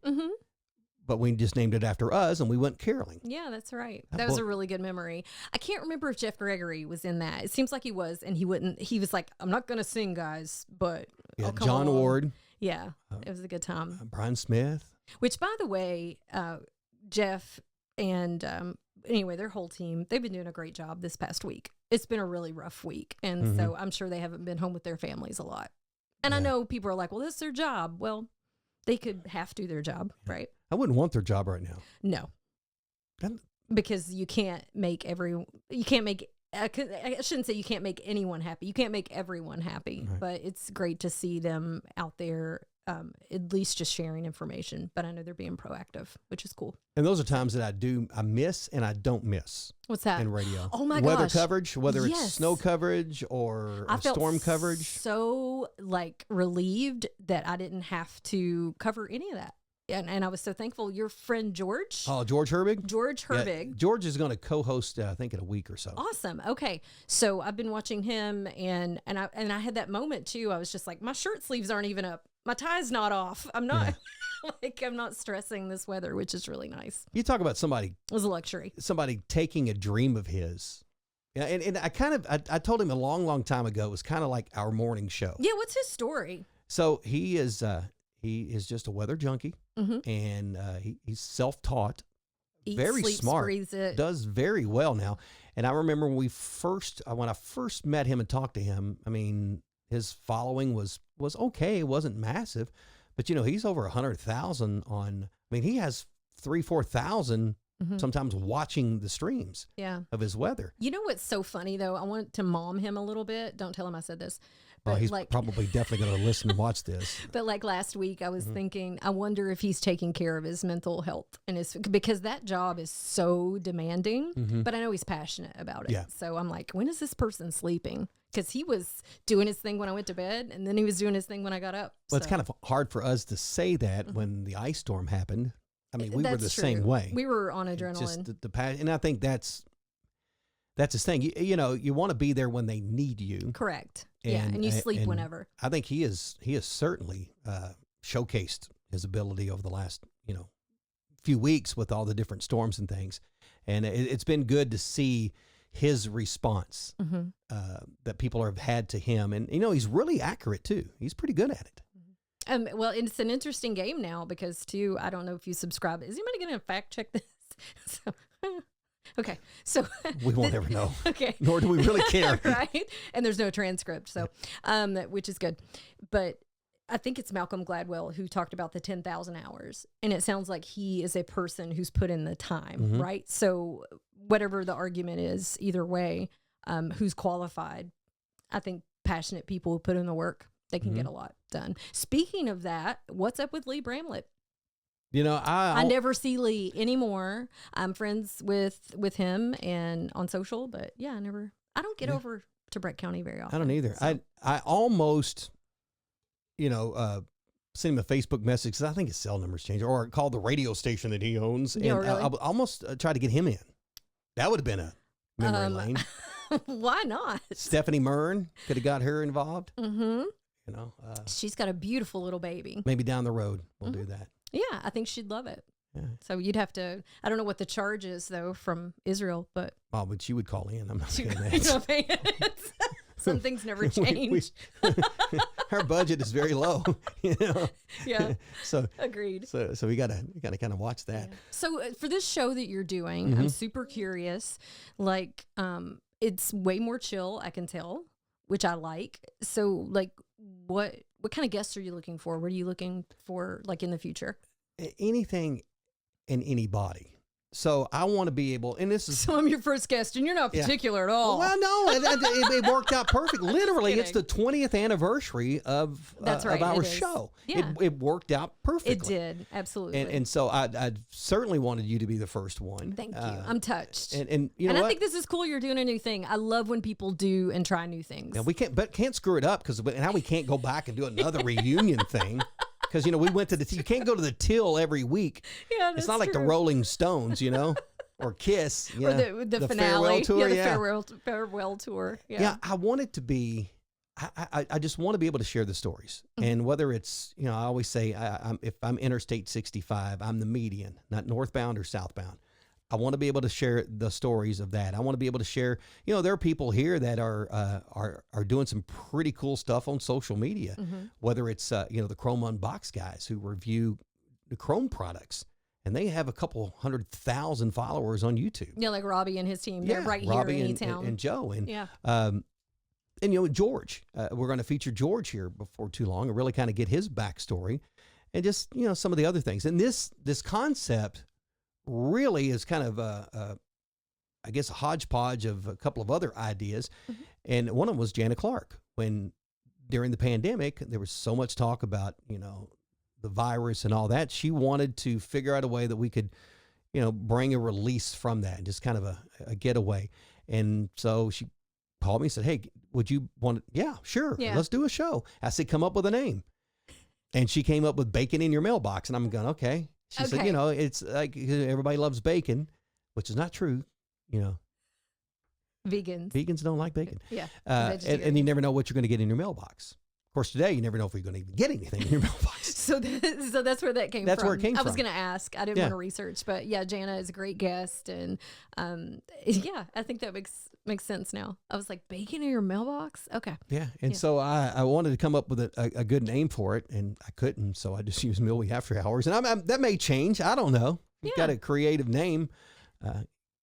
but we just named it after us, and we went caroling. Yeah, that's right. That was a really good memory. I can't remember if Jeff Gregory was in that. It seems like he was, and he was like, "I'm not going to sing, guys, but I'll come John along." Ward. Yeah, it was a good time. Brian Smith. Which, by the way, Jeff and anyway, their whole team, they've been doing a great job this past week. It's been a really rough week, and so I'm sure they haven't been home with their families a lot. And I know people are like, well, this is their job. Well, they could half do their job, right? I wouldn't want their job right now. No. Because you can't make I shouldn't say you can't make anyone happy. You can't make everyone happy. Right. But it's great to see them out there, at least just sharing information. But I know they're being proactive, which is cool. And those are times that I miss and I don't miss. What's that? In radio. Oh my gosh. Weather coverage, whether it's snow coverage or storm coverage. So like relieved that I didn't have to cover any of that. And I was so thankful. Your friend George. Oh, George Herbig? George Herbig. Yeah, George is going to co-host, I think, in a week or so. Awesome. Okay. So I've been watching him, and I had that moment, too. I was just like, my shirt sleeves aren't even up. My tie's not off. I'm not, I'm not stressing this weather, which is really nice. You talk about somebody. It was a luxury. Somebody taking a dream of his. Yeah, and I told him a long, long time ago, it was kind of like our morning show. Yeah, what's his story? So he is just a weather junkie, and he's self-taught, very sleeps, smart, breathes it. Does very well now. And I remember when I first met him and talked to him, I mean, his following was okay. It wasn't massive, but he's over 100,000 on. I mean, he has 3,000-4,000 sometimes watching the streams. Of his weather. You know what's so funny though? I want to mom him a little bit. Don't tell him I said this. But he's probably definitely going to listen and watch this. But like last week, I was thinking, I wonder if he's taking care of his mental health because that job is so demanding. But I know he's passionate about it. Yeah. So I'm like, when is this person sleeping? Because he was doing his thing when I went to bed, and then he was doing his thing when I got up. Well, it's kind of hard for us to say that when the ice storm happened. I mean, we were the same way. We were on adrenaline. Just the passion, and I think that's his thing. You want to be there when they need you. Correct. And you sleep whenever. I think he is certainly showcased his ability over the last few weeks with all the different storms and things, and it's been good to see his response that people have had to him, and he's really accurate too. He's pretty good at it. Well, it's an interesting game now because too. I don't know if you subscribe. Is anybody going to fact check this? Okay, so we won't ever know. Okay, nor do we really care, right? And there's no transcript, so which is good. But I think it's Malcolm Gladwell who talked about the 10,000 hours. And it sounds like he is a person who's put in the time, right? So whatever the argument is, either way, who's qualified, I think passionate people who put in the work, they can get a lot done. Speaking of that, what's up with Lee Bramlett? You know, I never see Lee anymore. I'm friends with him and on social, but yeah, I don't get over to Brett County very often. I don't either. So. I almost, send him a Facebook message because I think his cell number's changed, or call the radio station that he owns. Yeah, and really? I almost tried to get him in. That would have been a memory lane. Why not? Stephanie Mern, could have got her involved. Mm-hmm. She's got a beautiful little baby. Maybe down the road we'll do that. Yeah, I think she'd love it. Yeah. So you'd have to, I don't know what the charge is, though, from Israel, but... Oh, but she would call in. I'm not paying that. Some things never change. Her budget is very low. Yeah. So agreed. So we gotta kind of watch that. Yeah. So for this show that you're doing, I'm super curious. Like, it's way more chill, I can tell, which I like. So, like, what kind of guests are you looking for? What are you looking for, like, in the future? Anything and anybody. So I want to be able, and this is... So I'm your first guest, and you're not particular at all. Well, no, it worked out perfect. Literally, it's the 20th anniversary of our show. Yeah. It worked out perfectly. It did, absolutely. And so I certainly wanted you to be the first one. Thank you. I'm touched. And you know what? I think this is cool. You're doing a new thing. I love when people do and try new things. Now, we can't screw it up because now we can't go back and do another reunion thing. Because, we went to you can't go to the Till every week. Yeah, it's not like the Rolling Stones, or Kiss. Or the finale. Farewell tour. Yeah, the farewell tour. Yeah, I want it to be, I just want to be able to share the stories. And whether it's, I always say, if I'm Interstate 65, I'm the median, not northbound or southbound. I want to be able to share the stories of that. I want to be able to share, there are people here that are doing some pretty cool stuff on social media, whether it's, the Chrome Unbox guys who review the Chrome products, and they have a couple 100,000 followers on YouTube. Yeah, like Robbie and his team. They're right Robbie here in town. and Joe. And, yeah. And, George, we're going to feature George here before too long and really kind of get his backstory and just, some of the other things. And this concept really is kind of a hodgepodge of a couple of other ideas. And one of them was Jana Clark. When during the pandemic, there was so much talk about, the virus and all that. She wanted to figure out a way that we could, bring a release from that, just kind of a getaway. And so she called me and said, "Hey, would you want to?" "Yeah, sure. Yeah. Let's do a show." I said, "Come up with a name." And she came up with Bacon in Your Mailbox. And I'm going, okay. She said, it's like everybody loves bacon, which is not true. Vegans don't like bacon. Yeah. And you never know what you're going to get in your mailbox. Of course, today you never know if you're going to even get anything in your mailbox. So that's where that came from. That's where it came from. I was going to ask. I didn't want to research, but yeah, Jana is a great guest, and I think that makes sense now. I was like, bacon in your mailbox? Okay. Yeah, and so I wanted to come up with a good name for it, and I couldn't, so I just used Milby After Hours, and that may change. I don't know. You've got a creative name,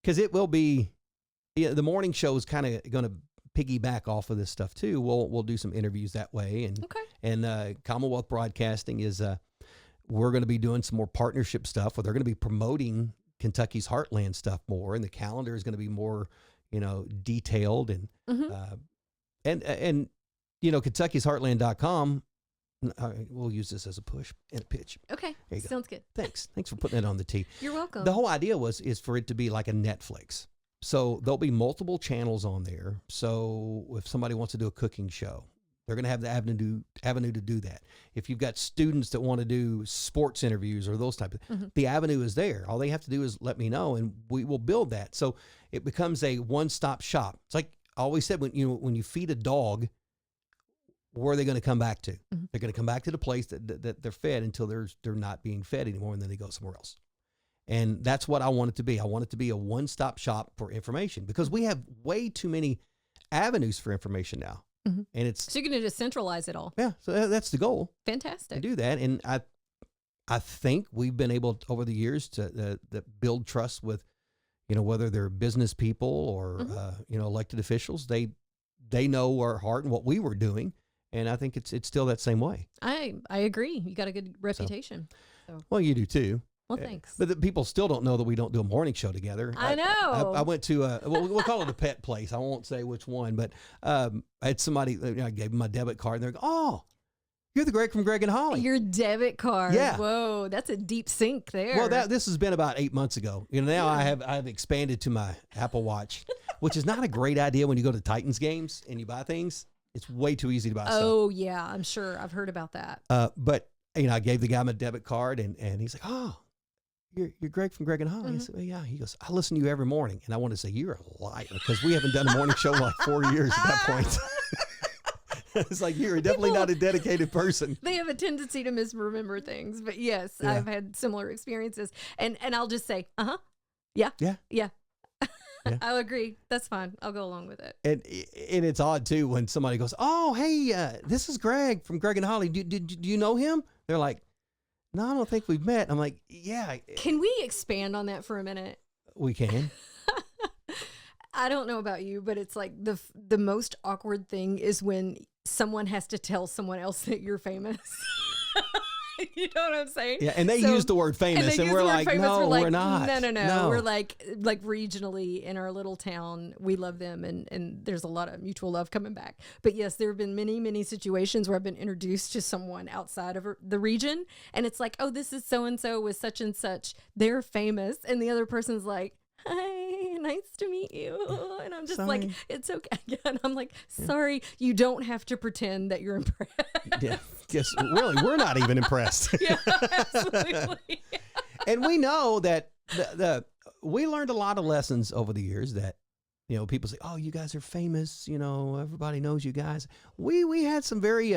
because it will be. Yeah, the morning show is kind of going to piggyback off of this stuff too. We'll do some interviews that way, and Commonwealth Broadcasting is we're going to be doing some more partnership stuff where they're going to be promoting Kentucky's Heartland stuff more, and the calendar is going to be more detailed and Kentucky's Heartland.com. We'll use this as a push and a pitch. Okay, sounds good. Thanks for putting that on the tee. You're welcome. The whole idea is for it to be like a Netflix. So there'll be multiple channels on there. So if somebody wants to do a cooking show, they're going to have the avenue to do that. If you've got students that want to do sports interviews or those type of, the avenue is there. All they have to do is let me know, and we will build that. So it becomes a one-stop shop. It's like I always said, when you feed a dog, where are they going to come back to? They're going to come back to the place that they're fed until they're not being fed anymore, and then they go somewhere else. And that's what I want it to be. I want it to be a one-stop shop for information, because we have way too many avenues for information now. And so you're going to just centralize it all. Yeah. So that's the goal. Fantastic. To do that. And I think we've been able over the years to build trust with, whether they're business people or, elected officials. They know our heart and what we were doing. And I think it's still that same way. I agree. You got a good reputation. So. Well, you do too. Well, thanks. But the people still don't know that we don't do a morning show together. I know. I went to we'll call it a pet place. I won't say which one, but I had somebody. I gave them my debit card, and they're like, "Oh, you're the Greg from Greg and Hollie." Your debit card. Yeah. Whoa, that's a deep sink there. Well, this has been about 8 months ago. Now I've expanded to my Apple Watch, which is not a great idea when you go to Titans games and you buy things. It's way too easy to buy stuff. Oh yeah, I'm sure I've heard about that. But I gave the guy my debit card, and he's like, "Oh, you're Greg from Greg and Hollie." I said, "Well, yeah." He goes, "I listen to you every morning," and I want to say, "You're a liar," because we haven't done a morning show in like 4 years at that point. It's like, you're definitely not a dedicated person. They have a tendency to misremember things, but yes, I've had similar experiences, and I'll just say, yeah. I'll agree. That's fine. I'll go along with it. And it's odd too when somebody goes, "Oh, hey, this is Greg from Greg and Hollie. Do you know him?" They're like, "No, I don't think we've met." I'm like, "Yeah." Can we expand on that for a minute? We can. I don't know about you, but it's like the most awkward thing is when someone has to tell someone else that you're famous. You know what I'm saying? Yeah, and they use the word famous, and we're like, "No, we're not. No. We're like regionally in our little town, we love them, and there's a lot of mutual love coming back. But yes, there have been many, many situations where I've been introduced to someone outside of the region, and it's like, "Oh, this is so-and-so with such and such. They're famous." And the other person's like, "Hi, nice to meet you." And I'm just like, "It's okay." And I'm like, "Sorry, you don't have to pretend that you're impressed." Yeah. Yes, really, we're not even impressed. Yeah, absolutely. And we know that we learned a lot of lessons over the years that, people say, "Oh, you guys are famous. Everybody knows you guys." We had some very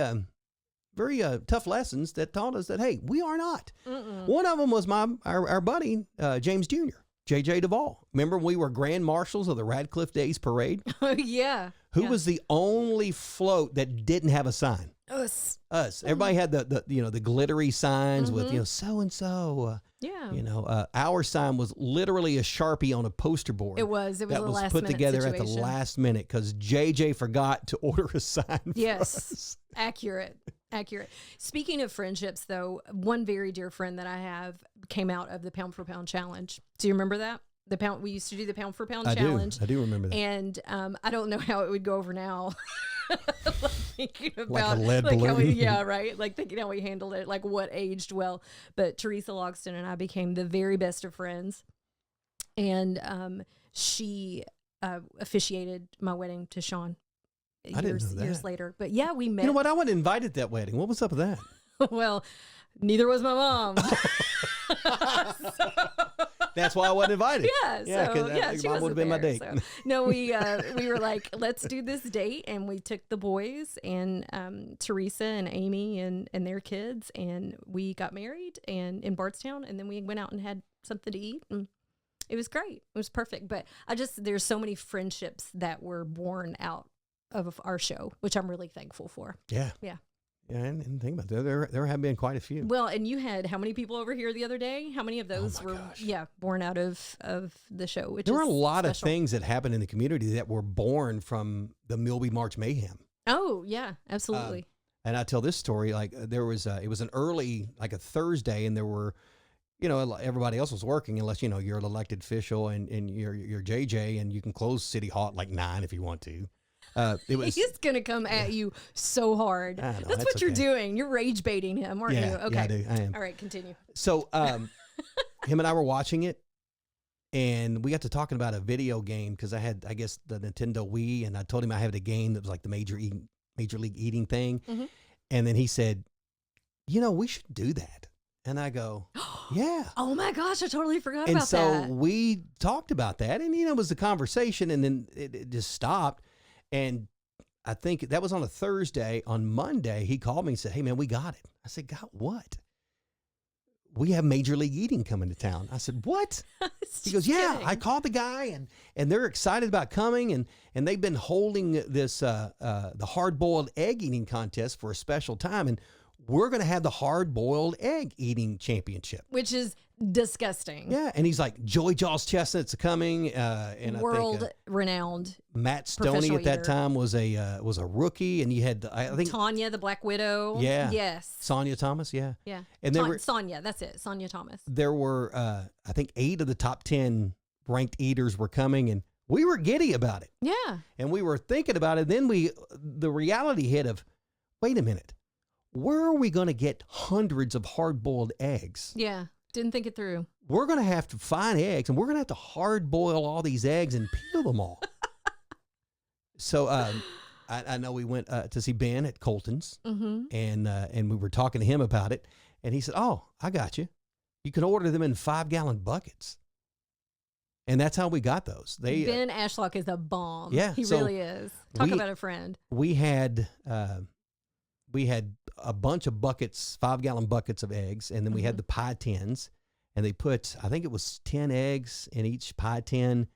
tough lessons that taught us that, hey, we are not. One of them was our buddy, James Jr., JJ Duvall. Remember, we were grand marshals of the Radcliffe Days Parade? Oh, yeah. Who was the only float that didn't have a sign? Us. Everybody had the glittery signs with, so-and-so. Our sign was literally a Sharpie on a poster board. It was that a was last put minute together situation. at the last minute because JJ forgot to order a sign for us. Accurate. Speaking of friendships, though, one very dear friend that I have came out of the Pound for Pound Challenge. Do you remember that? We used to do the Pound for Pound Challenge. I do remember that. And I don't know how it would go over now. Thinking about like a lead balloon. Right. Like thinking how we handled it, like what aged well. But Teresa Logston and I became the very best of friends. And she officiated my wedding to Sean years later. But yeah, we met. You know what? I wasn't invited to that wedding. What was up with that? Well, neither was my mom. That's why I wasn't invited. She mom would have been my date. So. No, we were like, let's do this date, and we took the boys and Teresa and Amy and their kids, and we got married and in Bardstown, and then we went out and had something to eat, and it was great. It was perfect. But there's so many friendships that were born out of our show, which I'm really thankful for. Yeah. Yeah, and think about it. There have been quite a few. Well, and you had how many people over here the other day? How many of those were born out of the show? There were a lot of things that happened in the community that were born from the Milby March mayhem. Oh yeah, absolutely. And I tell this story like there was it was an early like a Thursday, and there were everybody else was working unless you're an elected official and you're JJ, and you can close City Hall at like 9 if you want to. He's gonna come at you so hard. That's what you're doing. You're rage baiting him, aren't you? Okay, yeah, I do. I am. All right, continue. So, him and I were watching it, and we got to talking about a video game because I had, I guess, the Nintendo Wii, and I told him I had a game that was like the Major League Eating thing, and then he said, we should do that. And I go, yeah. Oh my gosh, I totally forgot about that. And so we talked about that, and it was a conversation, and then it just stopped. And I think that was on a Thursday. On Monday, he called me and said, "Hey, man, we got it." I said, "Got what?" "We have Major League Eating coming to town." I said, "What?" He goes, "Yeah, I called the guy, and they're excited about coming, and they've been holding this the hard-boiled egg eating contest for a special time, and we're going to have the hard-boiled egg eating championship." Which is disgusting. Yeah, and he's like, Joey Jaws chestnuts are coming, and World I think renowned. Matt Stoney at that time was a rookie, and you had I think Tanya, the Black Widow. Yeah. Yes. Sonia Thomas. Yeah. Yeah. And there were Sonia. That's it. Sonia Thomas. There were I think 8 of the top 10 ranked eaters were coming, and we were giddy about it. Yeah. And we were thinking about it. Then the reality hit of, wait a minute, where are we going to get hundreds of hard-boiled eggs? Yeah. Didn't think it through. We're going to have to find eggs, and we're going to have to hard-boil all these eggs and peel them all. So I know we went to see Ben at Colton's, and we were talking to him about it, and he said, "Oh, I got you. You can order them in 5-gallon buckets." And that's how we got those. Ben Ashlock is a bomb. Yeah, he really is. Talk about a friend. We had a bunch of buckets, 5-gallon buckets of eggs, and then we had the pie tins, and they put, I think it was 10 eggs in each pie tin.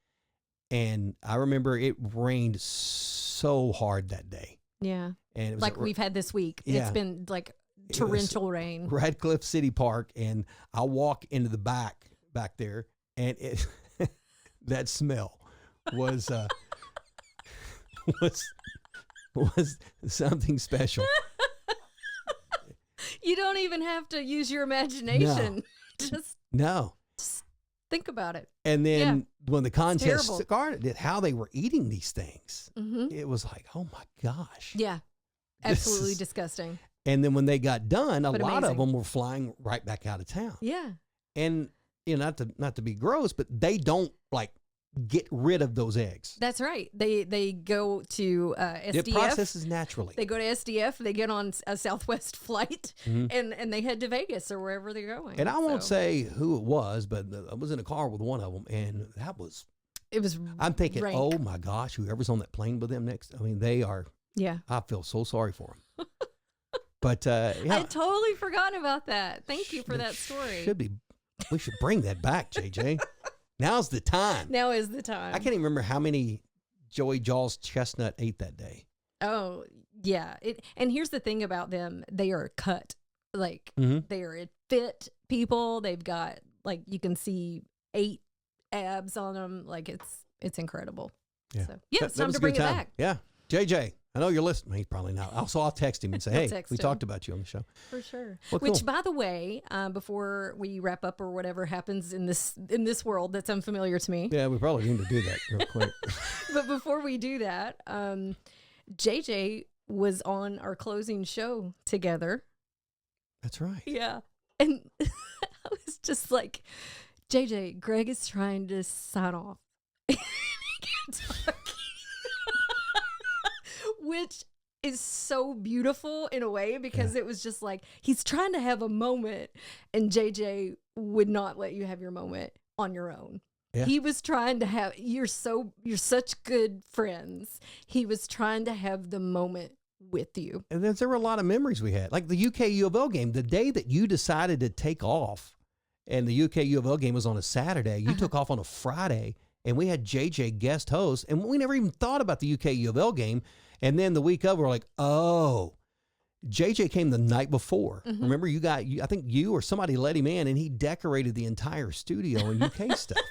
And I remember it rained so hard that day. Yeah. And it was like we've had this week. Yeah. It's been like torrential rain. Radcliffe City Park, and I walk into the back there, and it that smell was was something special. You don't even have to use your imagination. No. Just think about it. And then when the contest terrible. started, how they were eating these things, it was like, oh my gosh. Yeah. Absolutely disgusting. And then when they got done, a But lot of amazing. them were flying right back out of town. Yeah. And not to be gross, but they don't like get rid of those eggs. That's right. They go to SDF. It processes naturally. They go to SDF. They get on a Southwest flight, and they head to Vegas or wherever they're going. And I won't say who it was, but I was in a car with one of them, and it was. I'm thinking, rank. oh my gosh, whoever's on that plane with them next. I mean, they are. Yeah. I feel so sorry for them. But yeah, I totally forgot about that. Thank you for that story. We should bring that back, JJ. Now's the time. Now is the time. I can't even remember how many Joey Jaws chestnut ate that day. Oh, yeah. And here's the thing about them. They are cut. Like, they are fit people. They've got, like, you can see 8 abs on them. Like, it's incredible. Yeah. So, yeah, it's time to bring it back. Yeah. JJ, I know you're listening. He's probably not. Also, I'll text him and say, hey, we talked about you on the show. For sure. Well, cool. Which, by the way, before we wrap up or whatever happens in this world that's unfamiliar to me. Yeah, we probably need to do that real quick. But before we do that, JJ was on our closing show together. That's right. Yeah. And I was just like, JJ, Greg is trying to sign off. He can't talk. Which is so beautiful in a way, because it was just like he's trying to have a moment, and JJ would not let you have your moment on your own. Yeah. He was trying to have, you're such good friends. He was trying to have the moment with you. And there were a lot of memories we had, like the UK U of L game. The day that you decided to take off, and the UK U of L game was on a Saturday, you took off on a Friday, and we had JJ guest host, and we never even thought about the UK U of L game. And then the week of, we're like, oh, JJ came the night before. Remember, I think you or somebody let him in, and he decorated the entire studio in UK stuff.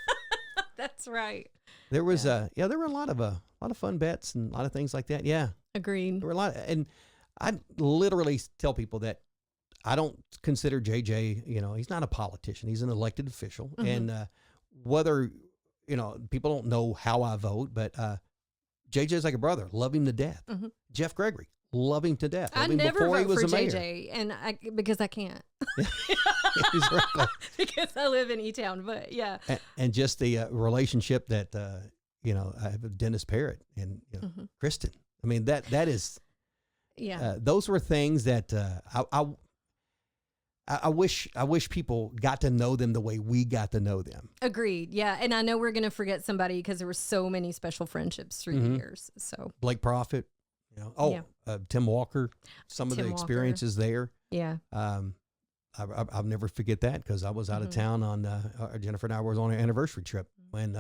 That's right. There was there were a lot of fun bets and a lot of things like that. Yeah, agreed. There were a lot, and I literally tell people that I don't consider JJ. He's not a politician. He's an elected official, and whether people don't know how I vote, but JJ's like a brother. Love him to death. Jeff Gregory, love him to death. I never vote for JJ, and because I can't. Exactly. Because I live in E-Town, but yeah. And just the relationship that I have with Dennis Parrott and Kristen. I mean that is. Yeah. Those were things that I wish people got to know them the way we got to know them. Agreed. Yeah. And I know we're going to forget somebody because there were so many special friendships through the years. So Blake Prophet, Tim Walker, some of the experiences there. Yeah. I'll never forget that because I was out of town on, Jennifer and I was on an anniversary trip when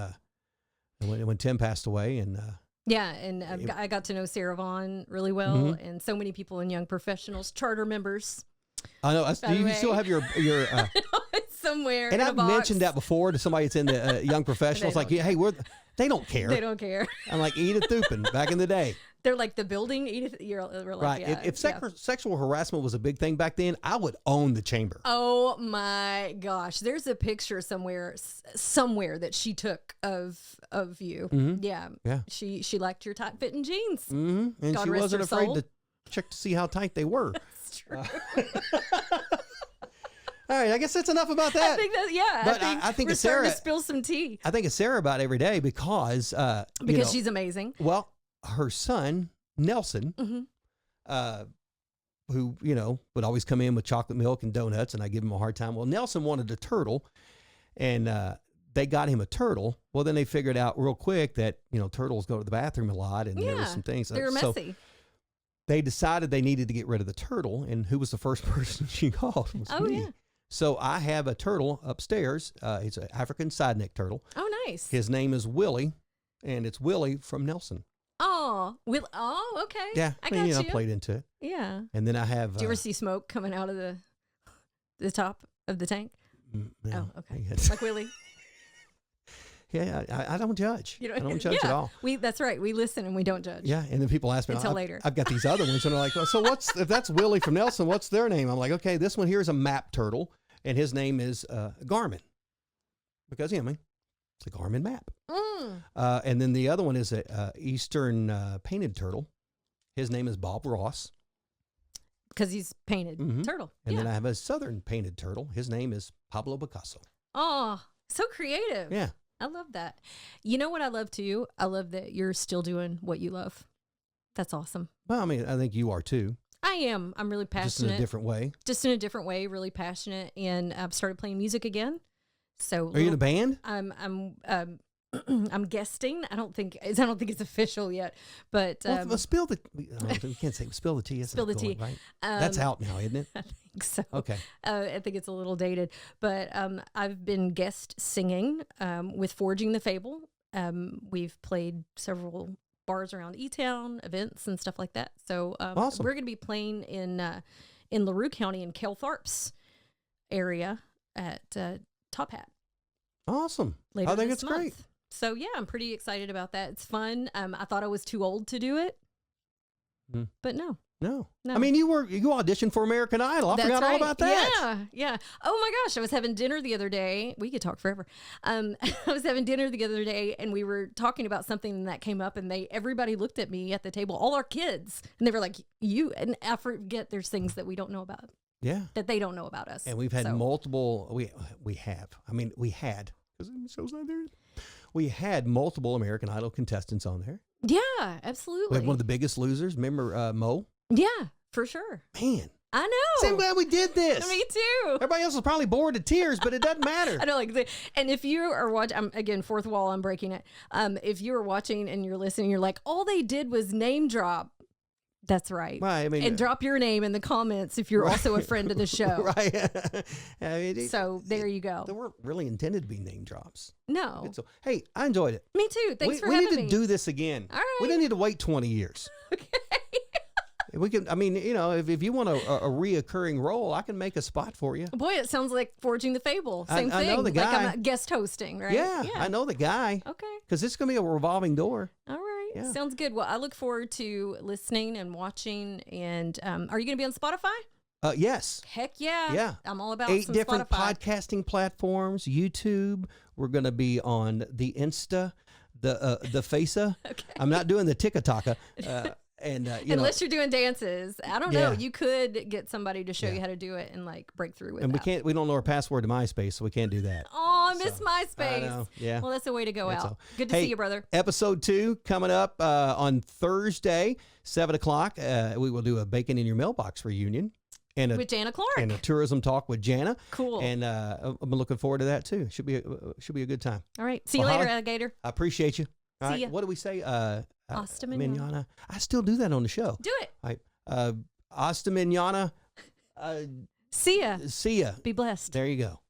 Tim passed away, and I got to know Sarah Vaughn really well, and so many people in Young Professionals, charter members. I know. Do you still have your somewhere. And in a I've box. mentioned that before to somebody that's in the young professionals. Like, hey, they don't care. They don't care. I'm like Edith Thupin back in the day. They're like the building. Edith, we're like, Right. yeah, If sexual harassment was a big thing back then, I would own the chamber. Oh my gosh. There's a picture somewhere that she took of you. Mm-hmm. Yeah. Yeah. She liked your tight fitting jeans. Mm-hmm. And God she rest wasn't her afraid soul. to check to see how tight they were. That's true. All right, I guess that's enough about that. I think that, yeah. But I think we're we're starting Sarah, to spill some tea. I think it's Sarah about every day because She's amazing. Well, her son Nelson, Mm-hmm. who would always come in with chocolate milk and donuts, and I give him a hard time. Well, Nelson wanted a turtle, and they got him a turtle. Well, then they figured out real quick that turtles go to the bathroom a lot, and there were some things. They're messy. They decided they needed to get rid of the turtle, and who was the first person she called? It was me. Yeah. So I have a turtle upstairs. It's an African side neck turtle. Oh, nice. His name is Willie, and it's Willie from Nelson. Oh, okay. Yeah, I got you. I played into it. Yeah. And then I have. Do you ever see smoke coming out of the top of the tank? No, oh, okay. Yes. Like Willie. Yeah, I don't judge. I don't judge yeah, at all. That's right. We listen and we don't judge. Yeah, and then people ask me until later. I've got these other ones, and they're like, well, so if that's Willie from Nelson, what's their name? I'm like, okay, this one here is a map turtle, and his name is Garmin, because it's a Garmin map. And then the other one is a Eastern painted turtle. His name is Bob Ross. Because he's painted turtle. And then I have a Southern painted turtle. His name is Pablo Picasso. Oh, so creative. Yeah. I love that. You know what I love too? I love that you're still doing what you love. That's awesome. Well, I mean, I think you are too. I am. I'm really passionate. Just in a different way. Just in a different way, really passionate. And I've started playing music again. So are you in a band? I'm guesting. I don't think it's official yet, but spill the. We can't say spill the tea. Spill the tea. Right? That's out now, isn't it? I think so. Okay. I think it's a little dated, but I've been guest singing with Forging the Fable. We've played several bars around E-Town, events and stuff like that. So awesome. We're going to be playing in LaRue County in Kelthorpe's area at Top Hat. Awesome. Later I think this it's month. great. So yeah, I'm pretty excited about that. It's fun. I thought I was too old to do it, but no. I mean, you auditioned for American Idol. I forgot all about that. Yeah. Oh my gosh, I was having dinner the other day. We could talk forever. I was having dinner the other day, and we were talking about something that came up, and everybody looked at me at the table, all our kids, and they were like, "You." And I forget there's things that we don't know about. Yeah. That they don't know about us. And we've had multiple. We have. I mean, we had, because the show's not there. We had multiple American Idol contestants on there. Yeah, absolutely. We had one of the biggest losers. Remember Mo? Yeah, for sure. Man. I know. I'm glad we did this. Me too. Everybody else was probably bored to tears, but it doesn't matter. I know, and if you are watching, again, fourth wall, I'm breaking it. If you are watching and you're listening, you're like, all they did was name drop. That's right. Right. I mean, and drop your name in the comments if you're also a friend of the show. Right. So there you go. They weren't really intended to be name drops. No. So, hey, I enjoyed it. Me too. Thanks for having me. We need to do this again. All right. We don't need to wait 20 years. Okay. We can. I mean, if you want a reoccurring role, I can make a spot for you. Boy, it sounds like Forging the Fable. Same thing. I know the guy. Like I'm guest hosting, right? Yeah, I know the guy. Okay. Because it's going to be a revolving door. All right. Yeah. Sounds good. Well, I look forward to listening and watching. And are you going to be on Spotify? Yes. Heck yeah. Yeah. I'm all about 8 some different Spotify. podcasting platforms, YouTube. We're going to be on the Insta, the Face'a. Okay. I'm not doing the TikTok. And unless you're doing dances, I don't know. Yeah. You could get somebody to show you how to do it and like break through with and that. we don't know our password to MySpace, so we can't do that. Oh, I miss MySpace. I know. Yeah. Well, that's the way to go out. all. Good to see you, brother. Episode 2 coming up on Thursday, 7:00. We will do a Bacon in Your Mailbox reunion. With Jana Clark. And a tourism talk with Jana. Cool. And I'm looking forward to that too. Should be a good time. All right. See you later, alligator. I appreciate you. All See right. ya. What do we say? Hasta mañana. I still do that on the show. Do it. All right. Hasta mañana. See ya. See ya. Be blessed. There you go.